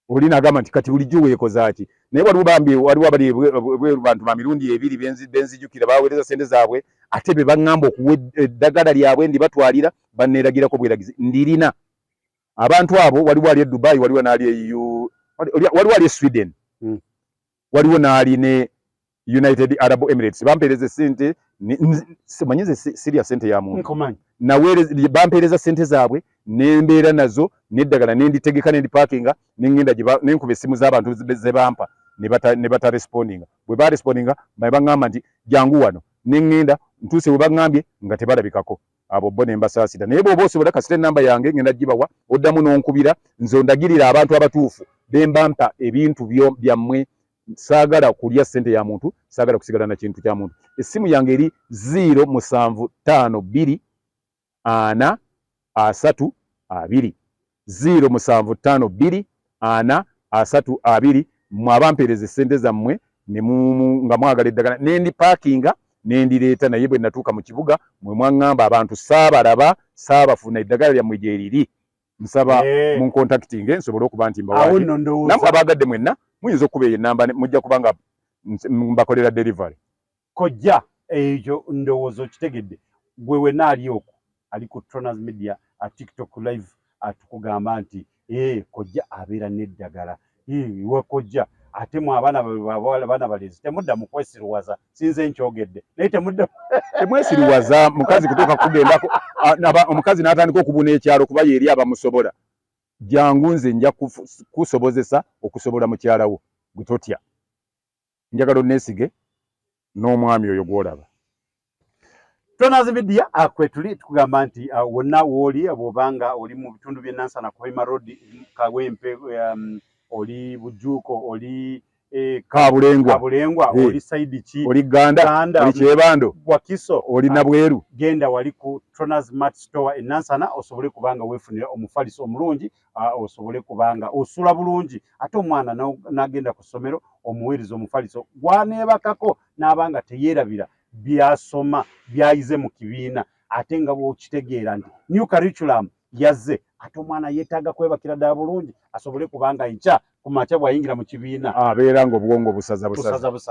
olina agamba nti kati bulijjo weekozaaki naye waliwo abali bantu ba mirundi 2 benzijukira baweereza ssente zaabwe ate be baŋŋamba okuwa eddagala lyabwe ndi batwalira banneeragirako bweragizi ndirina abantu abo waliwo ali e Dubai waliwo n'ali waliwo ali e Sweden waliwo n'ali ne United Arab Emirates bampeereza ssente simanyi nze sirya ssente ya muntu bampeereza ssente zaabwe nembeera nazo neddagala nenditegeka nendipakinga nengenda nenkuba essimu z'abantu ze bampa ne batarespondinga bwe barespondinga baŋŋamba nti jangu wano nengenda ntuuse bwe baŋŋambye nga tebalabikako abo bo nembasaasira naye bw'oba osobola kasita ennamba yange ngenda gibawa oddamu n'onkubira nze ondagirira abantu abatuufu bembampa ebintu byammwe saagala kulya ssente ya muntu saagala kusigala na kintu kya muntu essimu yange eri 0752 ana 32 0752 ana 32 mwabampeereza ssente zammwe nga mwagala eddagala nendipakinga nendireeta naye bwe natuuka mu kibuga mwe mwaŋŋamba abantu saabalaba saabafuna eddagala lyammwe gye liri nsaba munkontakitinge nsobole okuba nti mbawaaki nammwe abaagadde mwenna muyinza okuba eyo ennamba mujja kuba nga mbakolera delivery kojja ekyo ndowooza okitegedde gwe wenna ali okwo ali ku Toners Media TikTok live atukugamba nti kojja abeera n'eddagala iwe kojja ate mu abaana balezi temudda mu kwesiriwaza sinze nkyogedde naye temudda temwesiriwaza mukazi kutuuka kugendako omukazi n'atandika okubuna ekyalo kuba yeeri abamusobola jangu nze nja kusobozesa okusobola mukyala wo gutotya njagala onneesige n'omwami oyo gw'olaba. Tonazi media akwetuli tukugamba nti wonna woli abobanga oli mu bitundu bye Nansana Kohima Road Kawempe oli Bujuko oli Kabulengwa oli side ki oli Ganda oli Kyebando Wakiso oli Nabweru genda wali ku Tonazi Mart Store e Nansana osobole kubanga wefunira omufaliso omulungi osobole kubanga osula bulungi ate omwana nagenda ku ssomero omuweereza omufaliso gwaneebakako n'abanga teyeerabira byasoma byayize mu kibiina ate nga bw'okitegeera nti new curriculum yazze ate omwana yeetaaga kwebakira ddala bulungi asobole kubanga enkya ku makya bw'ayingira mu kibiina abeera ng'obwongo busaza.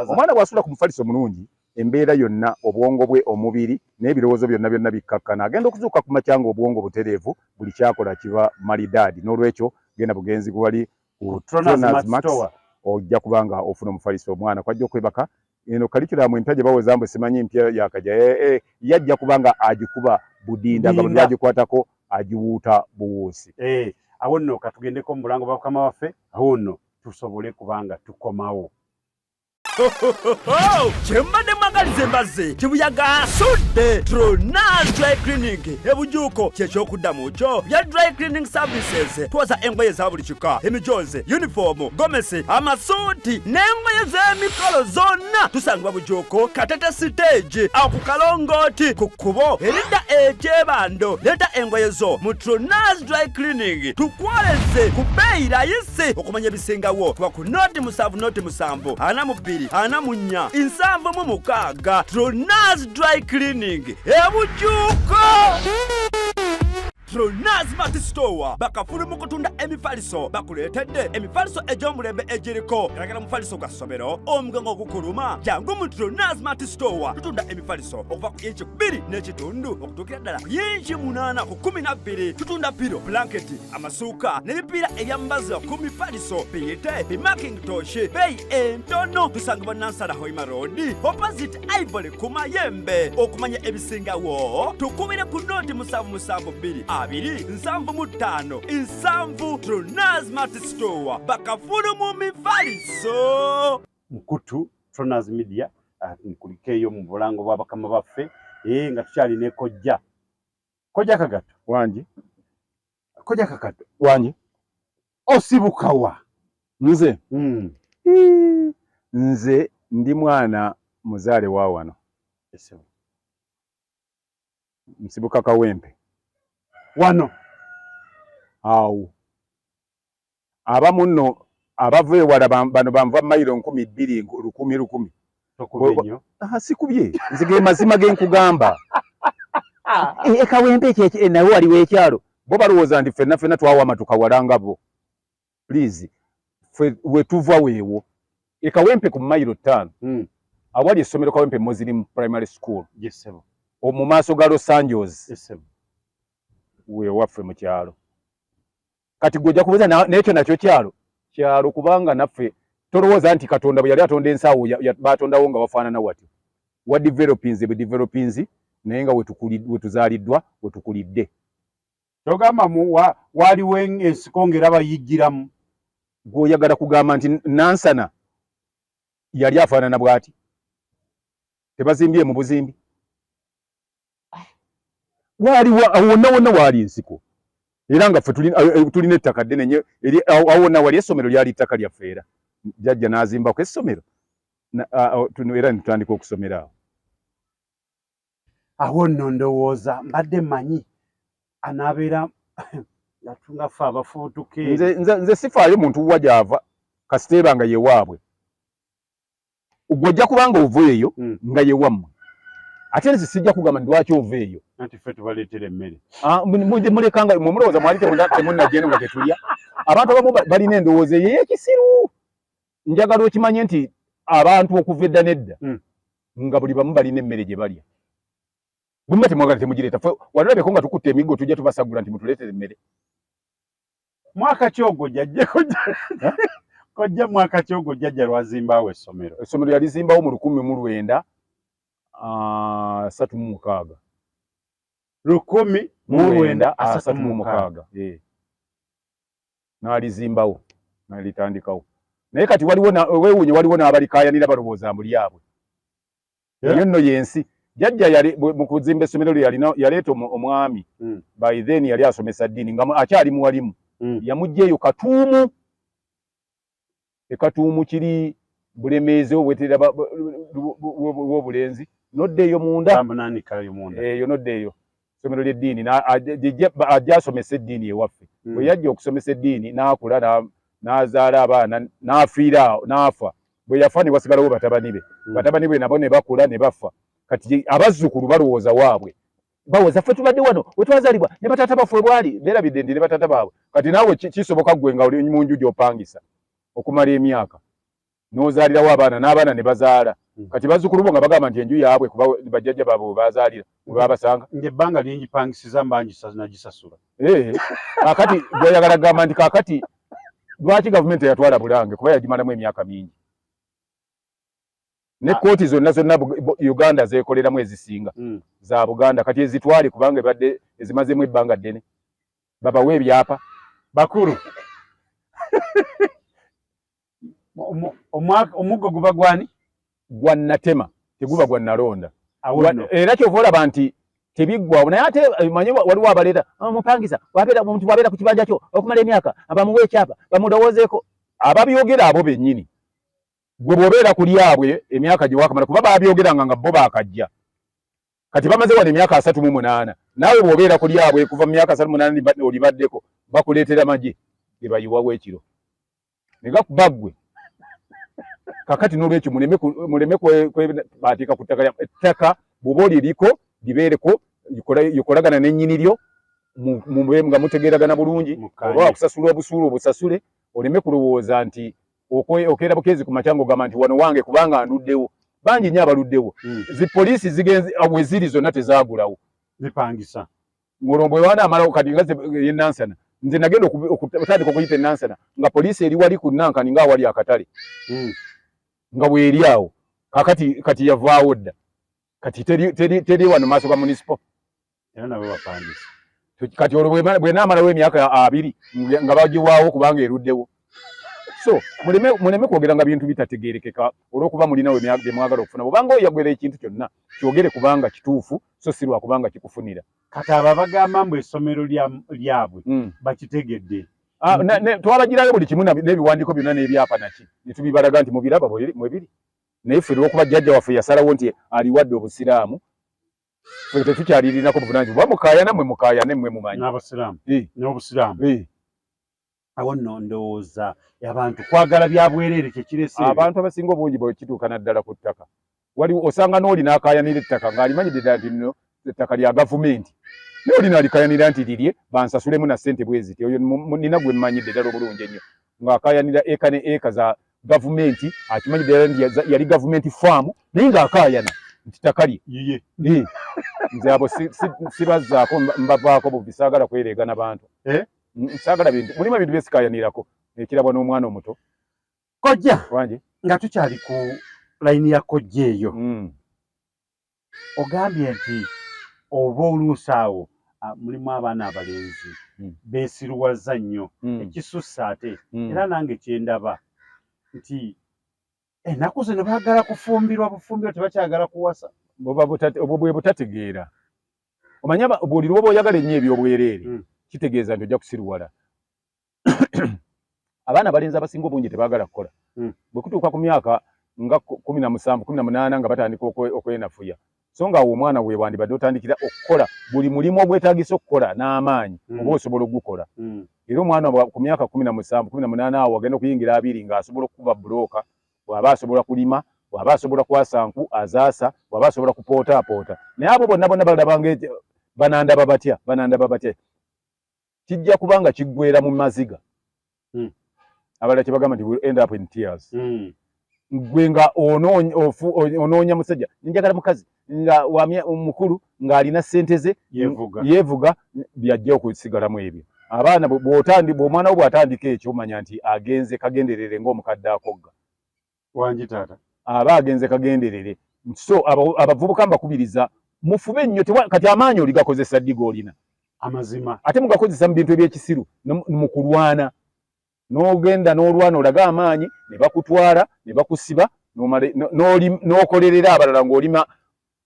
Omwana bw'asula ku mufaliso mulungi embeera yonna obwongo bwe omubiri n'ebirowoozo byonna bikkakkana agenda okuzuuka ku makya ng'obwongo butereevu buli kyakola kiba malidaadi. N'olwekyo genda bugenzi gwali ku Tonazi Max ojja kubanga ofuna omufaliso omwana kwajja okwebaka eno curriculum empya gye baweza mbu simanyi empya yakajja yajja kubanga agikuba budinda nga buli agikwatako agiwuuta buwuusi. Awo nno katugendeko mu bulango bwa Mukama waffe awo nno tusobole kubanga tukomawo. Chembade magalize mbaze chibuyaga sudde Tonazi Dry Cleaning ebujuko kyekyokudamu kyo bya dry cleaning services twoza engoye za buli kika emijoze uniform gomesi amasuuti n'engoye z'emikolo zonna tusangibwa bujuko Katete stage aku Kalongoti ku kkubo erida ekyebando leta engoye zo mu Tonazi Dry Cleaning tukwoleze ku bbeeyi rayisi okumanya ebisingawo kuba ku noti musanvu ana mu bbiri ana munya insanvu mu mukaaga Tonazi Dry Cleaning ebujuko. Tonazi Mart Store bakafulu mu kutunda emifaliso bakuleetedde emifaliso egy'omulembe egiriko eragala mufaliso gwa ssomero omugongo ogukuluma jangu mu Tonazi Mart Store tutunda emifaliso okuva ku inchi 2 n'ekitundu okutuukira ddala ku inchi 8 ku 12 tutunda piro blanketi amasuuka n'ebipiira ebyambaza ku mifaliso biyite bimakintosh beeyi entono tusangibwa Nansana Kohima Road opposite Ivory ku Mayembe okumanya ebisingawo tukubire ku noti 772 275 insanvu Tonazi Mart Store bakafulu mu mifaliso mkutu Tonazi Media nkulikeyo mu bulango bwa bakama baffe nga tukyali ne kojja kagato wangi kojja kagato wangi osibukawa nze nze ndi mwana muzaale wa wano nsibuka Kawempe wano awo abamu nno abava ewala bano banva mayiro 200 tokubenyo sikubye nze ge mazima ge nkugamba Kawempe ekyo nawe waliwo ekyalo bo balowooza nti ffenna twawama tukawalanga bo please we tuva weewo Kawempe ku mayiro 5 awali essomero Kawempe Muslim Primary School mu maaso ga Los Angeles wewaffe mu kyalo kati gojja kubuuza n'ekyo nakyo kyalo kubanga naffe tolowooza nti Katonda bwe yali atonda ensaawo batondawo nga bafaanana wati wa developings naye nga wetuzaaliddwa wetukulidde togamba waliwo ensiko ng'era bayigiramu gw'oyagala kugamba nti Nansana yali afaanana bw'ati tebazimbye mu buzimbi wonna waali ensiko era nga ffe tulina ettaka ddene nnyo wonna wali essomero lyali ettaka lyaffe era jjajja n'azimbako essomero era netutandika okusomera awo awo nno ndowooza mbadde mmanyi anaabeera yatunga ffe abafuutuke nze sifaayo muntu wa gy'ava kasiteeba nga ye waabwe gw'ojja kubanga ova eyo nga ye wammwe ate nze sijja kugamba nti lwaki ova eyo anti ffe tubaleetera emmere mulekanga mulowooza mwali temunnagenda nga tetulya abantu abamu balina endowooza ey'ekisiru njagala okimanye nti abantu okuva edda n'edda nga buli bamu balina emmere gye balya bwe temwagala temugireeta ffe walabeko nga tukutte emiggo tujja tubasagula nti mutuleetere emmere mwaka ki ogwo jjajja kojja mwaka ki ogwo jjajja lwazimbaawo essomero yalizimbawo mu 1936 1936 n'alizimbawo n'alitandikawo naye kati weewuunye waliwo n'abalikaayanira balowooza mbuli yabwe eyo nno yensi jjajja yali mu kuzimba essomero lye yaleeta omwami by then yali asomesa ddiini nga akyali muwalimu yamugja eyo Katuumu Katuumu kiri Bulemeezi obwetera bw'obulenzi noddeeyo munda eyo noddeeyo essomero ly'eddiini ajja asomesa eddiini ewaffe bwe yajja okusomesa eddiini n'akula n'azaala abaana n'afiiraawo n'afa bwe yafa ne wasigalawo batabani be nabo ne bakula ne bafa kati abazzukulu balowooza waabwe bawoza ffe tubadde wano we twazaalibwa ne bataata baffe bwali beerabidde nti ne bataata baabwe kati naawe kisoboka ggwe nga oli mu nju gy'opangisa okumala emyaka n'ozaalirawo abaana n'abaana ne bazaala kati bazzukulu bo nga bagamba nti enju yaabwe kuba bajjajja baabwe we bazaalira we babasanga ng'ebbanga lyengipangisiza mbangisa nagisasula kaakati gweyagala gamba nti kaakati lwaki gavumenti eyatwala Bulange kuba yagimalamu emyaka mingi ne kooti zonna Uganda zeekoleramu ezisinga za Buganda kati ezitwale kubanga ebadde ezimazemu ebbanga ddene babawe ebyapa bakulu omuggo guba gwani gwa Natema teguba gwa Nalonda era kyova olaba nti tebiggwawo naye ate manyi waliwo abaleeta mupangisa omuntu bwabeera ku kibanja kyo okumala emyaka bamuwe ekyapa bamulowoozeeko ababyogera abo bennyini gwe bw'obeera ku lyabwe emyaka gye wakamala kuba baabyogeranga nga bo baakajja kati bamaze wano emyaka 38 naawe bw'obeera ku lyabwe kuva mu myaka 38 olibaddeko bakuleetera magi ge bayiwawo ekiro ne gakuba ggwe kakati n'olwekyo muleme kwebaatika ku ttaka bw'oba oliriko libeereko likolagana n'ennyini lyo nga mutegeeragana bulungi oba wakusasula obusuulu obusasule oleme kulowooza nti okeera bukeezi ku makya ng'ogamba nti wano wange kubanga nduddewo bangi nnyo abaluddewo zipoliisi zigenze we ziri zonna tezaagulawo zipangisa ng'olwo bwe wanaamalawo kati nga yennansana nze nagenda okutandika okuyita ennansana nga poliisi eri wali ku Nankani ng'awali akatale nga bw'eri awo kati yavaawo dda kati teri wano maaso ga municipal era nabo bapangisa kati olwo bwe naamalawo emyaka 2 nga bagiwaawo kubanga eruddewo so muleme kwogera nga bintu bitategeerekeka olw'okuba mulinawo bye mwagala okufuna bwobanga oyagwera ekintu kyonna kyogere kubanga kituufu so si lwakubanga kikufunira kati abo bagamba mbu essomero lyabwe bakitegedde twabagirayo buli kimu n'ebiwandiiko byonna n'ebyapa naki ne tubibalaga nti mubiraba mwebiri naye ffe olw'okuba jjajja waffe yasalawo nti aliwadde obusiraamu ffe tetukyalirinako buvunaanyizibwa mukaayana mmwe mukaayane mmwe mumanyi n'obusiraamu awo nno ndowooza abantu kwagala byabwereere kyekirese abantu abasinga obungi bwe kituuka naddala ku ttaka waliwo osanga n'oli n'akaayanira ettaka ng'alimanyidde ddala nti nno ettaka lya gavumenti naye oli n'alikaayanira nti lirye bansasulemu na ssente bwe ziti oyo nina gwe mmanyidde ddala obulungi ennyo ng'akaayanira eka ne eka za gavumenti akimanyidde ddala nti yali gavumenti faamu naye ng'akaayana nti ttaka lye nze abo sibazzaako mbavaako buvi saagala kwereegana bantu saagala bintu mulimu ebintu byesikaayanirako ekirabwa n'omwana omuto kojja wange nga tukyali ku layini ya kojja eyo ogambye nti oba oluusi awo mulimu abaana abalenzi beesiruwaza nnyo ekisussa ate era nange kyendaba nti ennaku zino baagala kufumbirwa bufumbirwa tebakyagala kuwasa obwo bwe butategeera omanya buli lwoba oyagala ennyo ebyobwereere kitegeeza nti ojja kusiruwala abaana abalenzi abasinga obungi tebaagala kukola bwe kutuuka ku myaka nga 17 18 nga batandika okwenafuya so nga awo omwana we wandibadde otandikira okukola buli mulimu ogwetaagisa okukola n'amaanyi oba osobola okugukola era omwana ku myaka 17 18 awo agenda okuyingira 2 ng'asobola okukuba bulooka bw'aba asobola kulima bw'aba asobola kwasa nku azaasa bw'aba asobola kupootapoota naye abo bonna balabanga banandaba batya kijja kubanga kiggwera mu maziga abalala kyebagamba nti will end up in tears gwe nga onoonya musajja njagala mukazi nga omukulu ng'alina ssente ze yeevuga byajja okusigalamu ebyo abaana omwana wo bw'atandika ekyo omanya nti agenze kagenderere ng'omukadde akogga wangi taata aba agenze kagenderere so abavubuka mbakubiriza mufube nnyo kati amaanyi oligakozesa ddi g'olina amazima ate mugakozesa mu bintu ebyekisiru mu kulwana n'ogenda n'olwana olaga amaanyi ne bakutwala ne bakusiba n'okolerera abalala ng'olima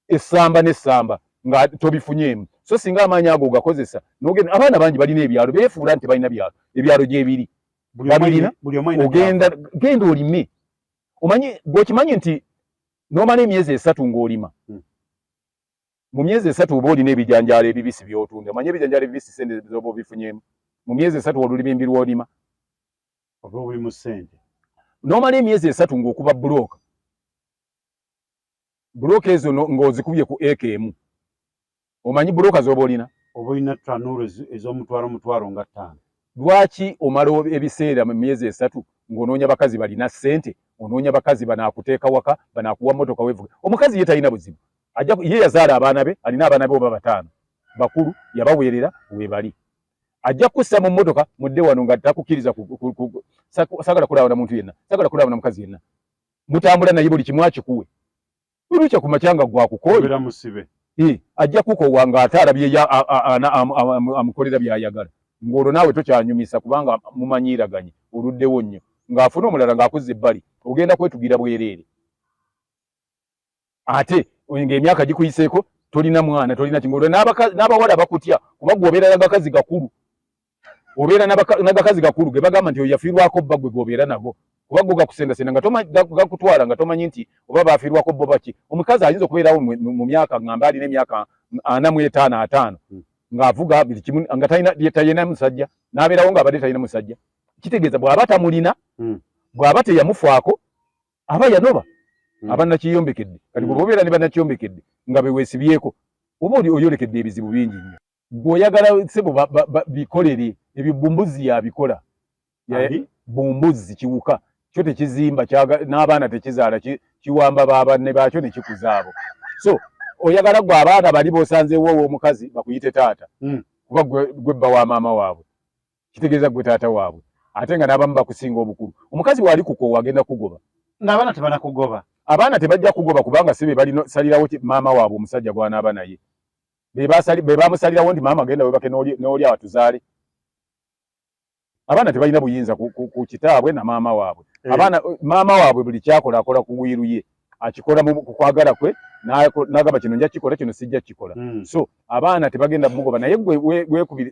essamba n'essamba nga tobifunyeemu. So singa amaanyi ago gakozesa n'ogenda, abaana bangi balina ebyalo beefuula nti balina byalo, ebyalo gyebiri babirina, ogenda genda olime. Omanyi gw'okimanyi nti n'omala emyezi 3 ng'olima, mu myezi 3 oba olina ebijanjaalo ebibisi by'otunda. Omanyi ebijanjaalo ebibisi sente z'oba obifunyeemu mu myezi 3 olulima embiri olima oba buli mu ssente. N'omala emyezi 3 ng'okuba bulooka, bulooka ezo ng'ozikubye ku eka emu. Omanyi bulooka z'oba olina? Oba olina tanuulu ez'omutwalo nga 5. Lwaki omala ebiseera mu myezi 3 ng'onoonya bakazi balina ssente, onoonya bakazi banaakuteeka waka, banaakuwa mmotoka weevuga? Omukazi ye talina buzibu, ye yazaala abaana be, alina abaana be oba 5 bakulu, yabaweerera weebali. Ajja kussa mu mmotoka mudde wano nga takukkiriza sagala kulaba na muntu yenna, sagala kulaba na mukazi yenna. Mutambula naye buli kimu akikuwe. Olucha ku makyanga gwakukooye. Obera musibe. Ajja kukowa nga ate alabye amukolera byayagala. Ng'olwo naawe tokyanyumisa kubanga mumanyiraganye oluddewo nnyo. Ng'afuna omulala ng'akuzza ebbali, ogenda kwetugira bwereere. Ate ng'emyaka gikuyiseeko tolina mwana, tolina kingolo, n'abawala bakutya kuba gw'obeera n'abakazi gakulu. Obeera n'abakazi gakulu ge bagamba nti yafiirwako bba gwe gw'obeera nago. Kuba go gakusendasenda nga gakutwala nga tomanyi nti oba baafiirwako bo baki. Omukazi ayinza okubeerawo mu myaka ng'amba alina emyaka 45 ng'avuga buli kimu nga talina musajja, n'abeerawo ng'abadde talina musajja. Kitegeeza bw'aba tamulina, bw'aba teyamufaako, aba yanoba. Aba nakiyombekedde. Kati bw'oba obeera ne bannakiyombekedde nga beweesibyeko, oba oyolekedde ebizibu bingi nnyo. Gw'oyagala sebo bikolere, ebyo bumbuzi yabikola. Bumbuzi kiwuka. Kyo tekizimba n'abaana tekizaala, kiwamba babanne baakyo ne kikuzaabo. So oyagala gwe abaana bali b'osanzeewo ow'omukazi bakuyite taata, kuba gwe bba wa maama waabwe, kitegeeza gwe taata waabwe, ate nga n'abamu bakusinga obukulu. Omukazi bw'ali kukoowa agenda kugoba. N'abaana tebanakugoba. Abaana tebajja kugoba kubanga si be balisalirawo maama waabwe omusajja gw'anaaba naye. Be baamusalirawo nti maama genda webake n'oli awatuzaale. Abaana tebalina buyinza ku kitaabwe na maama waabwe. Abaana maama waabwe buli kyakola akola ku bwiru ye, akikola mu kwagala kwe, n'agamba kino nja kikola, kino sijja kikola. So abaana tebagenda mugoba, naye gwe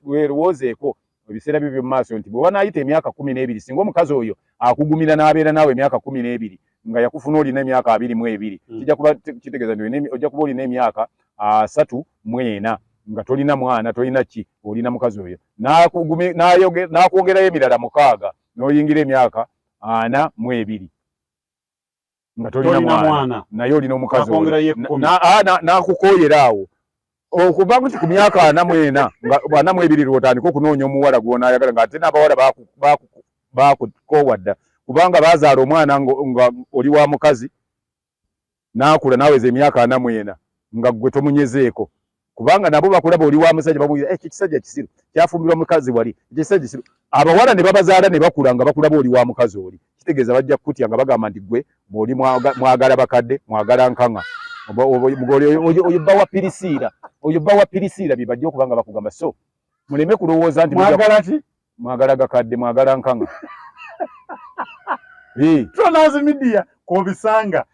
weerowoozeeko ebiseera bibyo mu maaso nti bw'oba naayita emyaka 12 singa omukazi oyo akugumira n'abeera naawe emyaka 12 nga yakufuna olina emyaka 22, kijja kuba kitegeeza nti ojja kuba olina emyaka 34 nga tolina mwana, tolina ki, olina mukazi oyo n'akwongerayo emirala 6 n'oyingira emyaka 42 nga tolina mwana, naye olina omukazi oyo n'akukooyera awo. Okuva ku myaka 44 nga 42 lw'otandika okunoonya omuwala gw'onaayagala, ng'ate n'abawala baakukoowa dda kubanga baazaala omwana nga oli wa mukazi n'akula n'aweza emyaka 44 nga gwe tomunyezeeko, kubanga nabo bakulaba oli wa musajja babuuza ekyo kisajja kisiru kyafumbirwa mukazi wali, ekisajja kisiru. Abawala ne babazaala ne bakula nga bakulaba oli wa mukazi oli, kitegeeza bajja kukutya nga bagamba nti gwe bw'oli mwagala bakadde, mwagala nkanga, oyo bba wa pirisiira, oyo bba wa pirisiira bye bajja okubanga bakugamba. So muleme kulowooza nti mwagala gakadde, mwagala nkanga. Tonazi media kobisanga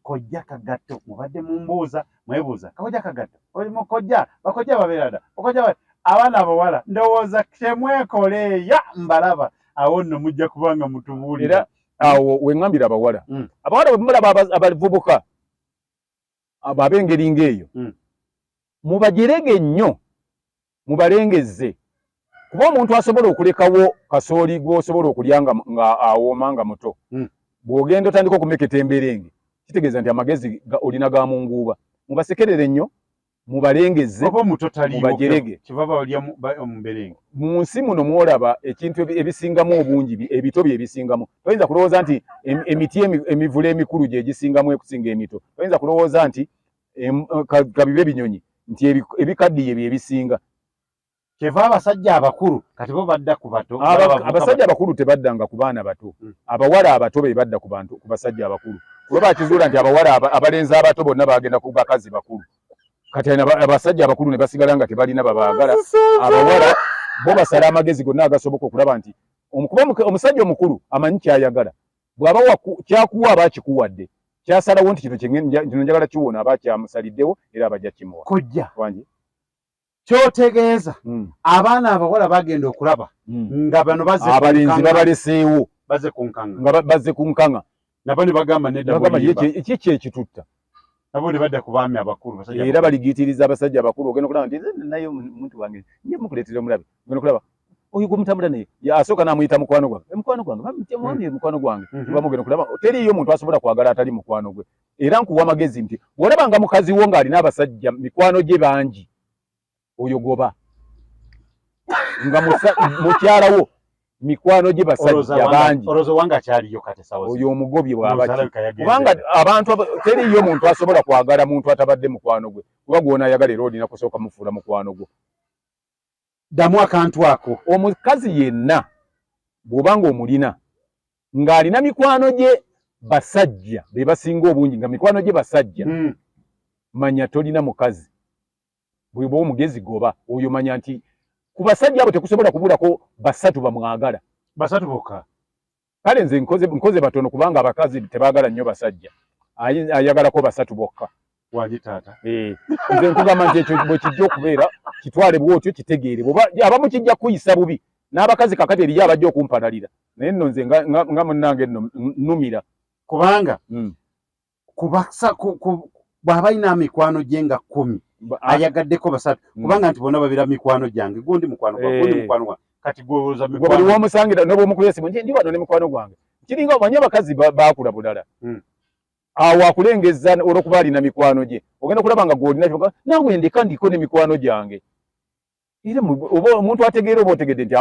kojja kagato mubadde mumbuuza mwebuuza kojja kagato oli mukojja bakojja babeerada okojja abaana abawala ndowooza temwekole ya mbalaba awo nno mujja kubanga mutubuulira. Awo wengambira abawala bwe mulaba abavubuka abo ab'engeri ng'eyo mubajerege nnyo, mubalengezze, kuba omuntu asobola okulekawo kasooli gw'osobola okulya nga awooma nga muto, bw'ogenda otandika okumeketa emberenge, kitegeeza nti amagezi olina ga munguuba. Mubasekerere nnyo, mubalengezze, mubajerege. Mu nsi muno mwolaba ekintu ebisingamu obungi, ebito bye ebisingamu. Toyinza kulowooza nti emiti emivule emikulu gye gisingamu ekusinga emito. Toyinza kulowooza nti kabibe binyonyi nti ebikaddiye bye bisinga. Kyeva abasajja abakulu kati bo badda ku bato. Abasajja abakulu tebaddanga ku baana bato. Abawala abato be badda ku basajja abakulu. Kuba bakizuula nti abawala abalenzi abato bonna bagenda ku bakazi bakulu. Kati abasajja abakulu ne basigala nga tebalina babaagala. Abawala bo basala amagezi gonna agasoboka okulaba nti omusajja omukulu amanyi kyayagala bw'aba kyakuwa abakikuwadde kyasalawo nti kino njagala kiwona abakyamusaliddewo era abajja kimuwa kojja kyotegeeza abaana abawala bagenda okulaba nga bano abalenzi babaleseewo bazze ku nkanga nabo ne bagamba ki kyekitutta nabo ne badda ku baami abakulu era baligiitiriza abasajja abakulu ogenda okulaba nti naye omuntu wange nye mukuleetera omulabe ogenda okulaba oyo gwemutambula naye asooka n'amuyita mukwano gwange mukwano gwange bamugenda okulaba teriiyo omuntu asobola kwagala atali mukwano gwe era nkuwa amagezi nti bw'olabanga mukazi wo ng'alina abasajja mikwano gye bangi oyo goba nga mukyalawo mikwano gye basajja bangi oyo omugobye bw'abaki kubanga abantu teriiyo omuntu asobola kwagala muntu atabadde mukwano gwe kuba gw'onaayagala era olina kusooka mufuula mukwano gwo ddamu akantu ako omukazi yenna bw'obanga omulina ng'alina mikwano gye basajja be basinga obungi nga mikwano gye basajja manya tolina mukazi bw'oba omugezi goba oyo manya nti ku basajja abo tekusobola kubulako basatu bamwagala basatu bokka kale nze nkoze batono kubanga abakazi tebaagala nnyo basajja ayagalako basatu bokka wangi taata nze nkugamba nti ekyo bwe kijja okubeera kitwale bwotyo kitegeere abamu kijja kuyisa bubi n'abakazi kakati eriyo abajja okumpanalira naye nno nze nga munnange nno nnumira kubanga bw'aba alina mikwano gye nga 10 ayagaddeko basatu kubanga nti bonna babira mikwano gyange gundi mukwano gwange kati gwoza mikwano bwe womusangira n'obwomukulu esimu ndi wano ne mikwano gwange kiringa omanye abakazi baakula bulala awo akulengeza olw'okuba alina mikwano gye ogenda okulaba nga gw'olina kyoga naawe ndeka ndiko ne mikwano gyange era oba omuntu ategeera oba otegedde nti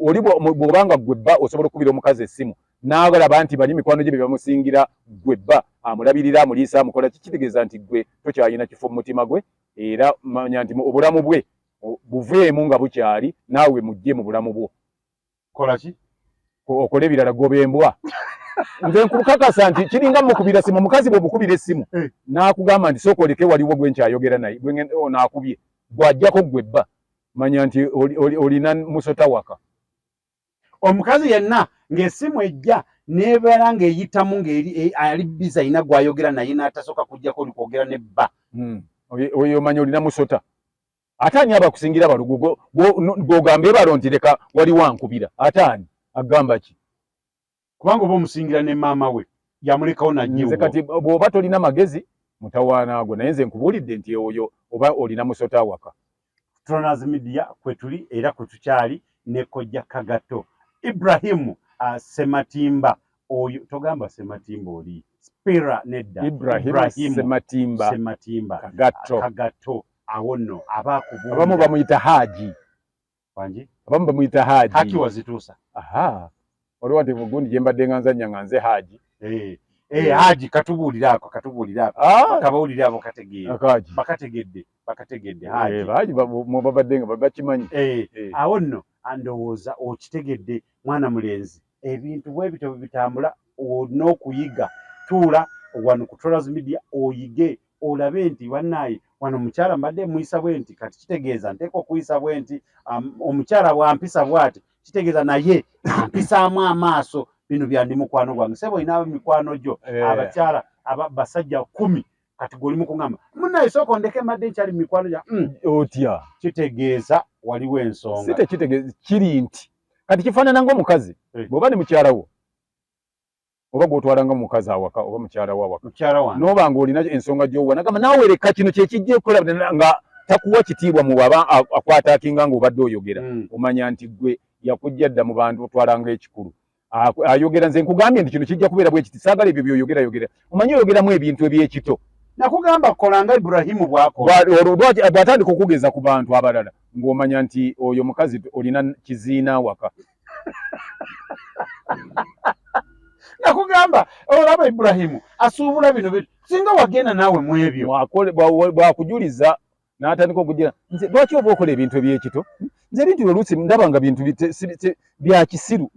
oli bw'obanga gwebba osobola okubira omukazi essimu n'agalaba nti bali mikwano gye be bamusingira gwebba amulabirira amuliisa amukola kitegeeza nti gwe tokyalina kifo mu mutima gwe era manya nti obulamu bwe buveemu nga bukyali naawe mujje mu bulamu bwo kola ki okole ebirala goba embwa nze nkukakasa nti kiringa mukubira simu omukazi bwe bukubira essimu n'akugamba nti sooka oleke waliwo gwe nkyayogera naye n'akubye gw'ajjako gwebba manya nti olina musota waka omukazi yenna ng'essimu ejja nebeera ng'eyitamu ng'ali biza alina gw'ayogera naye n'atasooka kujjako oli kwogera nebba oyo manya olina musota ate ani abakusingira balugu gw'ogamba ebalo nti leka wali wankubira ate ani agamba ki kubanga oba omusingira ne maama we yamulekawo najje kati bw'oba tolina magezi mutawaanaagwo naye nze nkubuulidde nti oyo oba olina musota waka Tronas Media kwe tuli era kwe tukyali ne kojja Kagato Ibrahimu Sematimba oyo togamba Sematimba oli Spira nedda Ibrahimu Sematimba Kagato awo nno abakubuulira abamu bamuyita Haji wangi abamu bamuyita Haji haki wazituusa waliwo nti mugundi gye mbadde nga nzanya nga nze Haji Haji katubuuliraako kabawulire abo bakategedde Haji babadde nga bakimanyi awo nno andowooza okitegedde mwana mulenzi ebintu bwe bityo bwe bitambula olina okuyiga tuula wano ku Trollers Media oyige olabe nti bannaaye wano omukyala mbadde muyisa bwe nti kati kitegeeza nteeka okuyisa bwe nti omukyala bwampisa bw'ati kitegeeza naye ampisaamu amaaso bino byandi mukwano gwange sebo inaaba mikwano gyo abakyala basajja 10 kati goli mukungamba munnaye sooka ondeke madde nkyali mikwano gya otya kitegeeza waliwo ensonga site kitegeeza kiri nti kati kifaanana ng'omukazi bw'oba ne mukyala wo oba gw'otwala nga mukazi awaka oba mukyala wo awaka n'oba ng'olina ensonga gy'owa nagamba naawe leka kino kyekijja okukola nga takuwa kitiibwa mu baba akwataakinga ng'obadde oyogera omanya nti gwe yakujja dda mu bantu otwala ng'ekikulu ayogera nze nkugambye nti kino kijja kubeera bwe kiti saagala ebyo by'oyogera omanyi oyogeramu ebintu eby'ekito nakugamba kolanga Ibrahimu bw'atandika okugeza ku bantu abalala ng'omanya nti oyo mukazi olina kiziina waka nakugamba olaba Ibrahimu asuubula bino singa wagenda naawe mu ebyo bwakujuliza n'atandika okugira nze lwaki oba okola ebintu eby'ekito nze ebintu oluusi ndaba nga bintu bya kisiru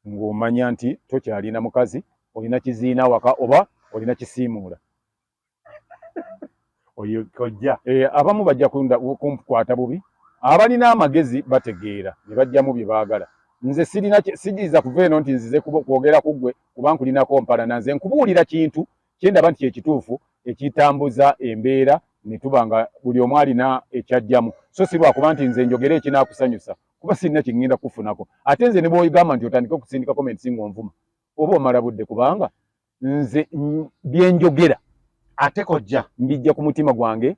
ng'omanya nti tokyalina mukazi olina kiziina waka oba olina kisiimuula oyo kojja abamu bajja kumpukwata bubi abalina amagezi bategeera ne bajjamu bye baagala nze sijiza kuva eno nti nzize kwogera ku ggwe kuba nkulinako mpala nanze nkubuulira kintu kyendaba nti kyekituufu ekitambuza embeera ne tuba nga buli omu alina ekyajjamu so si lwakuba nti nze njogere ekinaakusanyusa kuba sirina kye ŋŋenda kufunako ate nze ne bw'ogamba nti otandike okusindika komenti ng'onvuma oba omala budde kubanga nze byenjogera ate kojja mbijja ku mutima gwange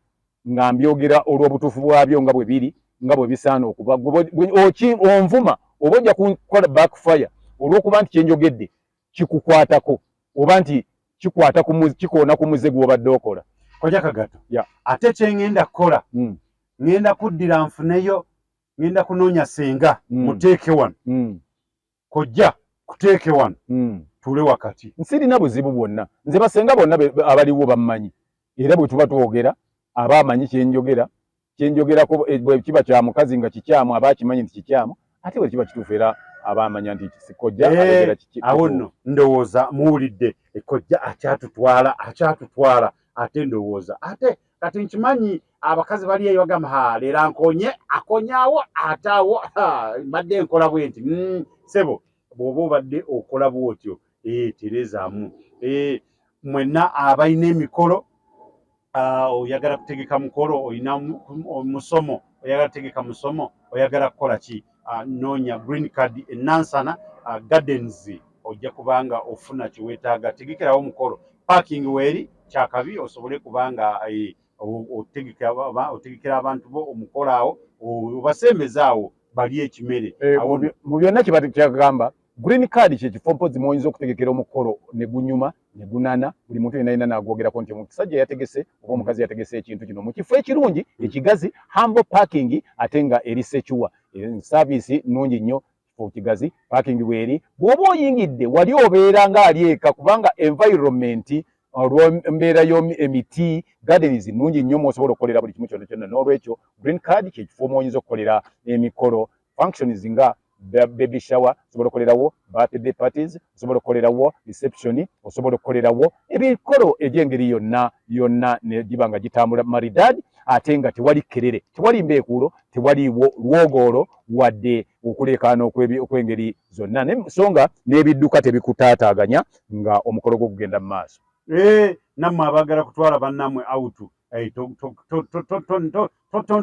nga mbyogera olw'obutuufu bwabyo nga bwe biri nga bwe bisaana okuba onvuma oba ojja kukola backfire olw'okuba nti kyenjogedde kikukwatako oba nti kikoona ku muze gw'obadde okola. Kojja Kagato ate kye ŋŋenda kukola ŋŋenda kuddira nfuneyo ŋŋenda kunoonya senga muteeke wano kojja kuteeke wano tule wakati nsirina buzibu bwonna nze basenga bonna abaliwo bammanyi era bwe tuba twogera aba amanyi kyenjogerako bwe kiba kya mukazi nga kikyamu aba akimanyi nti kikyamu ate bwe kiba kituufu era aba amanya nti kojja ayogera awo nno ndowooza muwulidde ekojja akyatutwala ate ndowooza ate kati nkimanyi abakazi bali eyo bagamba leero akonyaawo ate awo mbadde nkola bwe nti sebo bw'oba obadde okola bw'otyo terezaamu mwenna abalina emikolo oyagala kutegeka mukolo oyina musomo oyagala kutegeka musomo oyagala kukola ki noonya green card enansana Ugandans ojja kubanga ofuna kiweetaaga tegekerawo mukolo parking weeri kyakabi osobole kubanga otegekera abantu bo omukolo awo obasembeza awo bali ekimere mu byonna kyagamba green card kyekifo mpozi mwoyinza okutegekera omukolo ne gunyuma ne gunana buli muntu yenna n'agwogerako nti omusajja yategese oba omukazi yategese ekintu kino mu kifo ekirungi ekigazi humble parking ate nga eri sekiwa service nnungi nnyo kifo kigazi parking bweri bw'oba oyingidde wali obeera nga ali eka kubanga environment olw'embeera y'emiti gardens nnungi nnyo mwosobola okukolera buli kimu kyonna n'olwekyo green card kyekifo mwonyinza okukolera emikolo functions nga baby shower osobola okukolerawo birthday parties osobola okukolerawo reception osobola okukolerawo ebikolo egy'engeri yonna ne giba nga gitambula maridadi ate nga tewali kerere tewali mbeekuulo tewaliwo lwogoolo wadde okuleekaana okw'engeri zonna nsonga n'ebidduka tebikutaataaganya nga omukolo gwo gugenda mu maaso. Nammwe abaagala kutwala bannammwe awutu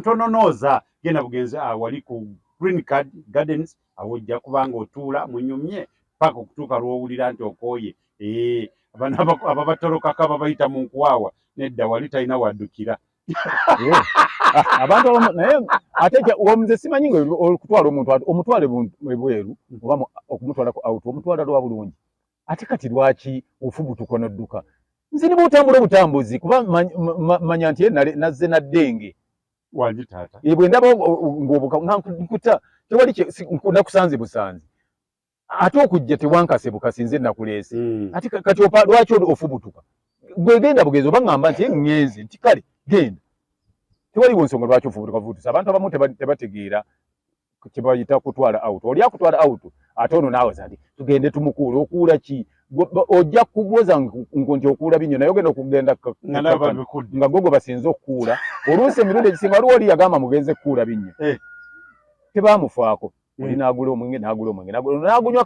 tononooza genda bugenzi wali ku Green Card Gardens awo ojja kubanga otuula munyumye paka okutuuka lw'owulira nti okooye ababatolokako ababayita mu nkuwaawa nedda wali talina waddukira abantu naye ate nze simanyi nga okutwala omuntu omutwale bweru oba okumutwalako awutu omutwala lwa bulungi ate kati lwaki ofubutuka n'odduka nze ne bw'otambula obutambuzi kuba manya nti nazze naddenge wangi taata bwe ndaba ng'obuka tewali nakusanze busanze ate okujja tewankase bukasi nze nakuleese ate kati lwaki ofubutuka gwe genda bugenzi oba ŋŋamba nti ŋŋenze nti kale genda tewaliwo nsonga lwaki ofubutuka bufutusa abantu abamu tebategeera kye bayita kutwala awutu oli akutwala awutu ate ono naawe zati tugende tumukuule okuula ki ojja kubuuza nti okuula binyo naye ogenda okugenda nga gogo basinze okukuula oluusi emirundi egisinga waliwo oli yagamba mugenze kukuula binyo tebamufaako oli n'agula omwenge n'agunywa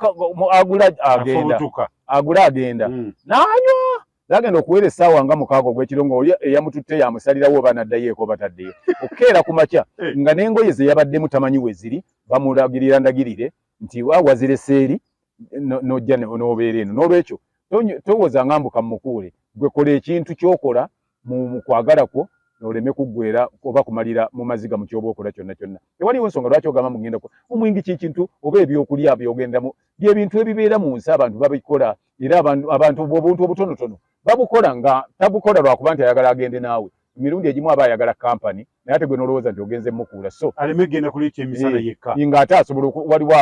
agula agenda n'anywa n'agenda okuweera essaawa nga mukaaga ogw'ekiro ng'oli eyamututte yamusalirawo oba n'addayo eko bataddeyo okukeera ku makya nga n'engoye ze yabaddemu tamanyi we ziri bamulagirira ndagirire nti wazireese eri n'ojja n'obeera eno n'olwekyo towooza ngambuka mmukuule gwe kola ekintu ky'okola mu kwagala kwo oleme kuggweera oba kumalira mu maziga mu kyoba okola kyonna kyonna tewaliwo ensonga lwaki ogamba mugenda omwingi kintu oba ebyokulya byogendamu byebintu ebibeera mu nsi abantu babikola era abantu obuntu obutonotono babukola nga tabukola lwakuba nti ayagala agende naawe emirundi egimu aba ayagala kampani naye ate gwe n'olowooza nti ogenze mukuula so aleme genda kuliikya emisana yekka ng'ate asobola waliwo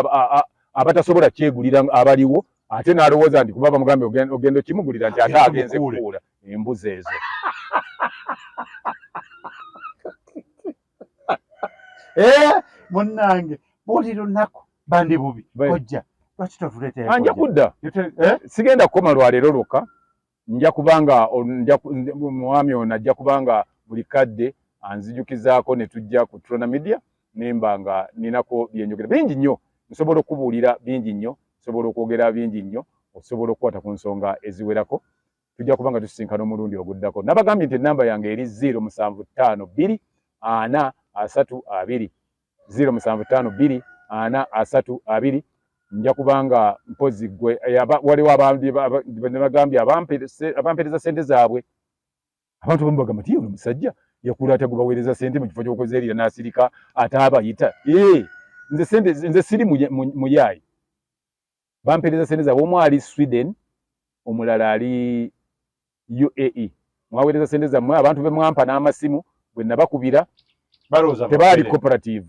abatasobola kyegulira abaliwo ate n'alowooza nti kuba bamugambye ogenda okimugulira nti ate agenze kukuula embuzi ezo munnange buli lunaku bandi bubi ojja lwaki totuleetera anja kudda sigenda kukoma lwaleero lwokka nja kubanga mwami ono ajja kubanga buli kadde anzijukizaako ne tujja ku Trona Media nemba nga ninako byenjogera bingi nnyo nsobola okubuulira bingi nnyo, nsobola okwogera bingi nnyo, osobola okukwata ku nsonga eziwerako. Tujja kubanga tusisinkana omulundi oguddako. Nabagambye nti ennamba yange eri 0752432 0752432. Nja kubanga mpozi gwe waliwo abandi bagambye abampereza sente zaabwe. Abantu bamu bagamba nti ono musajja yakula atagubaweereza sente mu kifo ky'okuzeerira n'asirika ate abayita. Nze siri muyaayi. Bampereza sente zaabwe. Omu ali Sweden, omulala ali UAE. Mwaweereza sente zammwe, abantu be mwampa n'amasimu bwe nabakubira tebaali cooperative.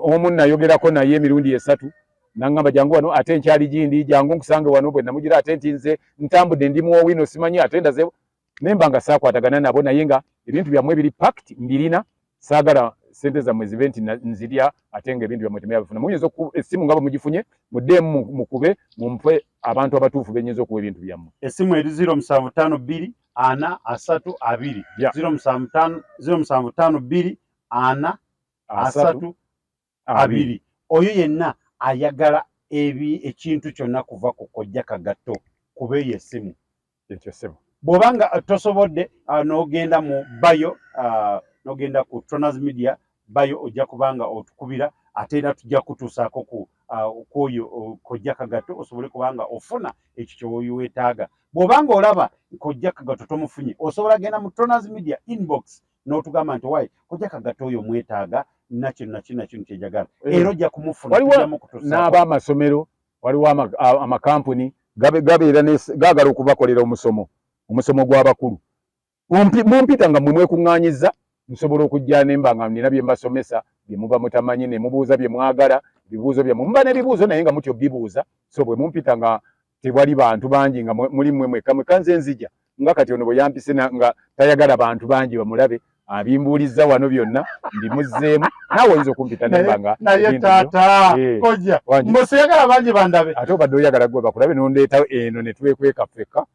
Omu nayogerako naye emirundi 3 n'angamba jangu wano ate nkyali gindi jangu nkusange wano bwe namugira ate nti nze ntambudde ndi muwino simanyi ate ndaze nemba nga saakwatagana nabo naye nga ebintu byammwe biri packed mbirina saagala sente zammwe zibe nti nzirya ate nga ebintu byammwe temuyabifuna. Muyinza essimu ngabo mugifunye muddemu mukube mumpe abantu abatuufu benyinza okuwa ebintu byammwe. Essimu eri 0752432 0752432. Oyo yenna ayagala ekintu kyonna kuva ku kojja kagato kubeeyo essimu ekyo ssebo. Bw'obanga tosobodde n'ogenda mu bayo n'ogenda ku Tronaz Media bayo ojja kubanga otukubira ate era tujja kutuusaako kwoyo kojja kagato osobole kubanga ofuna ekyo kyoyo weetaaga. Bw'obanga olaba kojja kagato tomufunye osobola genda mu Tronaz Media inbox n'otugamba nti wayi kojja kagato oyo mwetaaga nakino kyejagala era ojja kumufuna. Waliwo n'ab'amasomero, waliwo amakampuni gabeera gaagala okubakolera omusomo gw'abakulu. Mumpita nga mmwe mwekuŋŋaanyiza nsobola okujja nemba nga nina bye mbasomesa bye muba mutamanyi ne mubuuza bye mwagala ebibuuzo byammwe muba n'ebibuuzo naye nga mutyo bibuuza. So bwe mumpita nga tewali bantu bangi nga muli mmwe mwekka nze nzija nga kati ono bwe yampise nga tayagala bantu bangi bamulabe abimbuulizza wano byonna mbimuzzeemu naawe oyinza okumpita nemba nga naye taata kojja mboseyagala bangi bandabe ate obadde oyagala gwe bakulabe nondeeta eno ne twekweka ffekka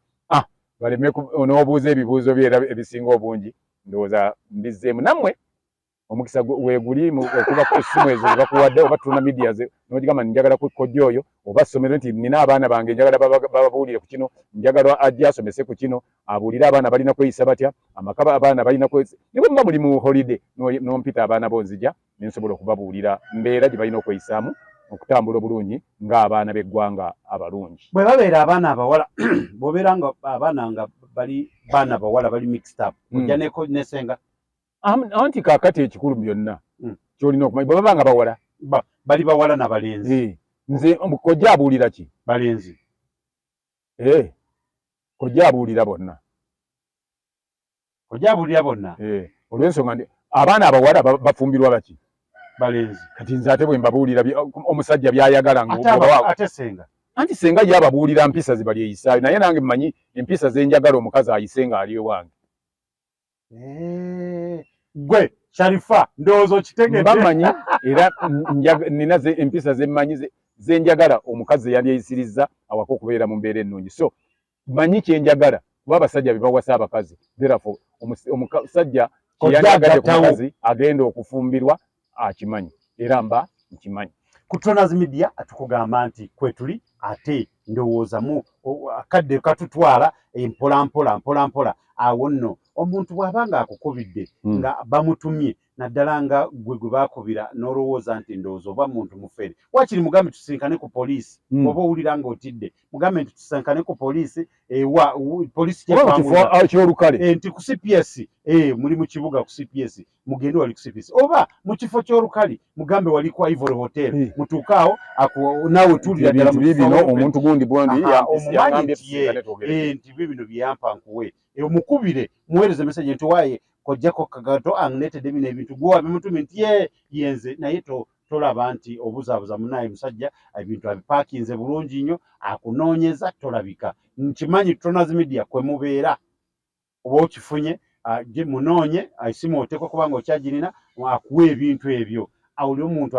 baleme onoobuuza ebibuuzo byera ebisinga obungi ndowooza mbizzeemu nammwe omukisa weeguli okuba ku essimu ezo zebakuwadde oba tuna media ze nogigamba njagala kojja oyo oba ssomero nti nina abaana bange njagala bababuulire ku kino njagala ajja asomese ku kino abuulire abaana balina kweyisa batya amaka abaana balina kweyisa ne bwe muba muli mu holiday n'ompita abaana bonzija ne nsobola okubabuulira mbeera gye balina okweyisaamu okutambula obulungi ng'abaana b'eggwanga abalungi. Bwe babeera abaana abawala bw'obeera nga abaana nga bali baana bawala bali mixed up ojja nesenga anti kaakati ekikulu byonna kyolina okumanya bwe baba nga bawala bali bawala na balenzi. Nze kojja abuulira ki? Balenzi. Kojja abuulira bonna. Kojja abuulira bonna. Olw'ensonga ndi abaana abawala bafumbirwa baki? Balenzi. Kati nze ate bwe mbabuulira omusajja by'ayagala ate senga. Anti senga ye ababuulira mpisa ze bali eyisaayo naye nange mmanyi empisa ze njagala omukazi ayise nga ali ewange. Gwe Sharifa ndowooza okitegedde. Mbamanyi era nina empisa ze mmanyi ze njagala omukazi yandiyisirizza awaka okubeera mu mbeera ennungi. So mmanyi kye njagala kuba abasajja be bawasa abakazi. Therefore omusajja kyeyandyagadde ku mukazi agenda okufumbirwa akimanyi era mba nkimanyi. Ku Tronaz Media atukugamba nti kwetuli ate ndowoozamu akadde katutwala mpola awo nno omuntu bw'abanga akukubidde nga bamutumye naddala nga gwe bakubira n'olowooza nti ndowooza oba muntu mufere wakiri mugambe tusinkane ku poliisi oba owulira ng'otidde mugambe nti tusinkane ku poliisi poliisi kyolukale nti ku CPS muli mu kibuga ku CPS mugende wali ku CPS oba mu kifo ky'olukale mugambe wali ku Ivory Hotel mutuukaawo naawe tuulira ddala bino omuntu gundi bondi nti bino byeyampa nkuwe omukubire muweereze message nti waaye kojjako kagato anletedde bino ebintu gwe wabimutumye nti yenze naye tolaba nti obuzaabuza munaye musajja ebintu abipaakinze bulungi nnyo akunoonyeza tolabika. Nkimanyi Tronaz Media kwe mubeera oba okifunye gye munoonye esimu oteekwa kubanga okyagirina akuwa ebintu ebyo awuli omuntu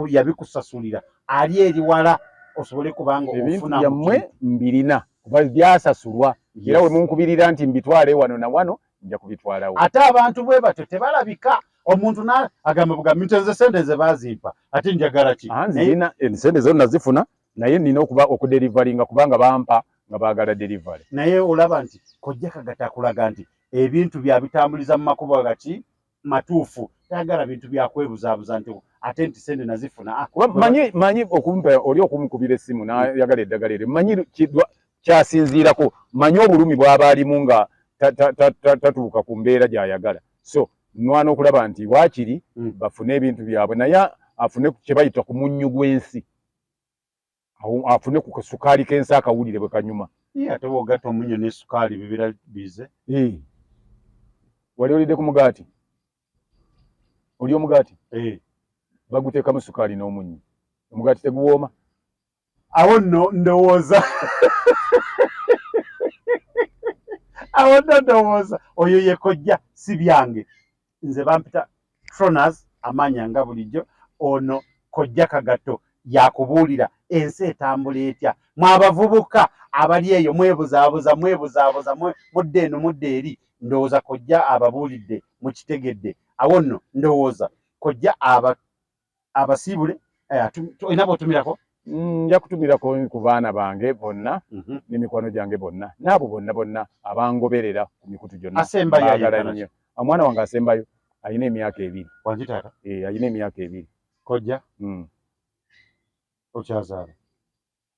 yabikusasulira ali eri wala osobole kubanga ebintu byammwe mbirina kuba byasasulwa era we munkubirira nti mbitwale wano na wano nja kubitwalawo. Ate abantu bwe batyo tebalabika omuntu na agamba bugambi ntenze sente ze bazimpa ate njagala ki nina sente zo nazifuna naye nina okuba okudeliveringa kubanga bampa nga baagala delivery naye olaba nti kojja kagata akulaga nti ebintu bya bitambuliza mu makubo gati matuufu tayagala bintu bya kwebuzaabuza nti ate nti sente nazifuna manyi okumpa oli okumukubira essimu nayagala eddagala eryo manyi kyasinziirako manyi obulumi bw'aba alimu nga tatuuka ku mbeera gy'ayagala so nwana okulaba nti waakiri bafune ebintu byabwe naye afune kye bayita ku munnyu gw'ensi afune ku sukaali k'ensi akawulire bwe kanyuma ate bw'ogatta omunnyo ne sukaali bibira bize wali olidde ku mugaati oli omugaati baguteekamu sukaali n'omunnyo omugaati teguwooma awo nno ndowooza oyo ye kojja si byange nze bampita Tronas amanya bulijjo ono kojja Kagato yakubuulira ensi etambula etya mwabavubuka abali eyo mwebuzaabuza mudde eno mudde eri ndowooza kojja ababuulidde mukitegedde awo nno ndowooza kojja abasiibule olina b'otumirako nja kutumirako ku baana bange bonna n'emikwano gyange bonna n'abo bonna abangoberera ku mikutu gyonna asembayo nnyo omwana wange asembayo alina emyaka 2 wangi taata alina emyaka 2 kojja okyazaala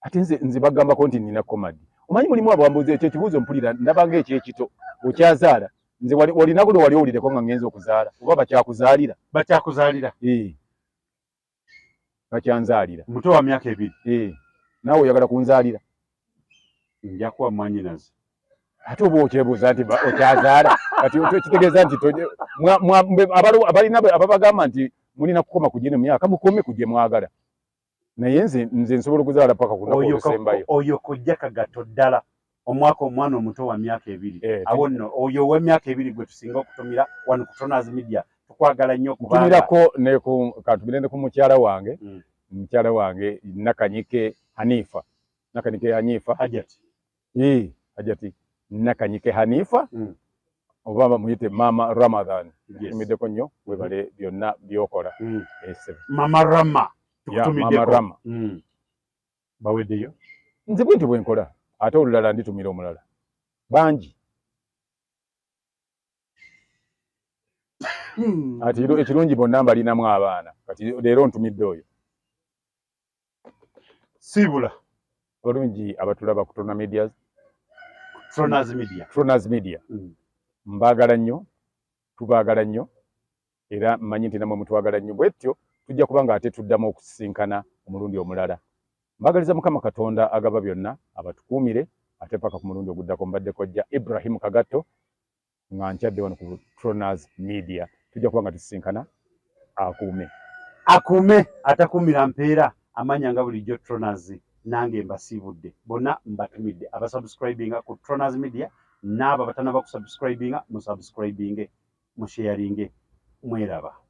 ate nze bagambako nti nina komadi omanyi mulimu abambuuza ekyo ekibuuzo mpulira ndabanga ekyekito okyazaala nze walinako lwe wali owulireko nga ngenza okuzaala oba bakyakuzaalira bakyanzaalira muto wa myaka 2 naawe oyagala kunzaalira nja kuwa mwanyinaze ate oba okyebuuza nti okyazaala kati kitegeeza nti abalina ababagamba nti mulina kukoma ku gino myaka mukome ku gye mwagala naye nze nsobola okuzaala paka ku lunaku olusembayo oyo kojja Kagato ddala omwana omuto wa myaka 2 awo nno oyo ow'emyaka 2 gwe tusinga okutumira wano ku Tronas Media tukwagala nnyo kutumirako kantumire ne ku mukyala wange Nakanyike Hanifa Hajati Nakanyike Hanifa oba bamuyite Mama Ramadan tumiddeko nnyo webale byonna byokola Mama Rama Mama Rama baweddeyo nze bwenti bwenkola ate olulala nditumira omulala bangi ati ekirungi bonna mbalinamu abaana kati leero ntumidde oyo siibula olungi abatulaba ku Tronas Media mbaagala nnyo tubaagala nnyo era mmanyi nti namwe mutwagala nnyo bwetyo tujja kuba nga ate tuddamu okusisinkana omulundi omulala mbaagaliza Mukama Katonda agaba byonna abatukuumire ate paka ku mulundi oguddako mbadde kojja Ibrahim Kagato nga nkyadde wano ku Tronas Media tujja kuba nga tusisinkana akuume atakuumira mpeera amanya nga bulijjo Tronas nange mbasiibudde bonna mbatumidde abasubscribinga ku Tronas Media n'abo abatanaba kusubscribinga musubscribinge musharinge mweraba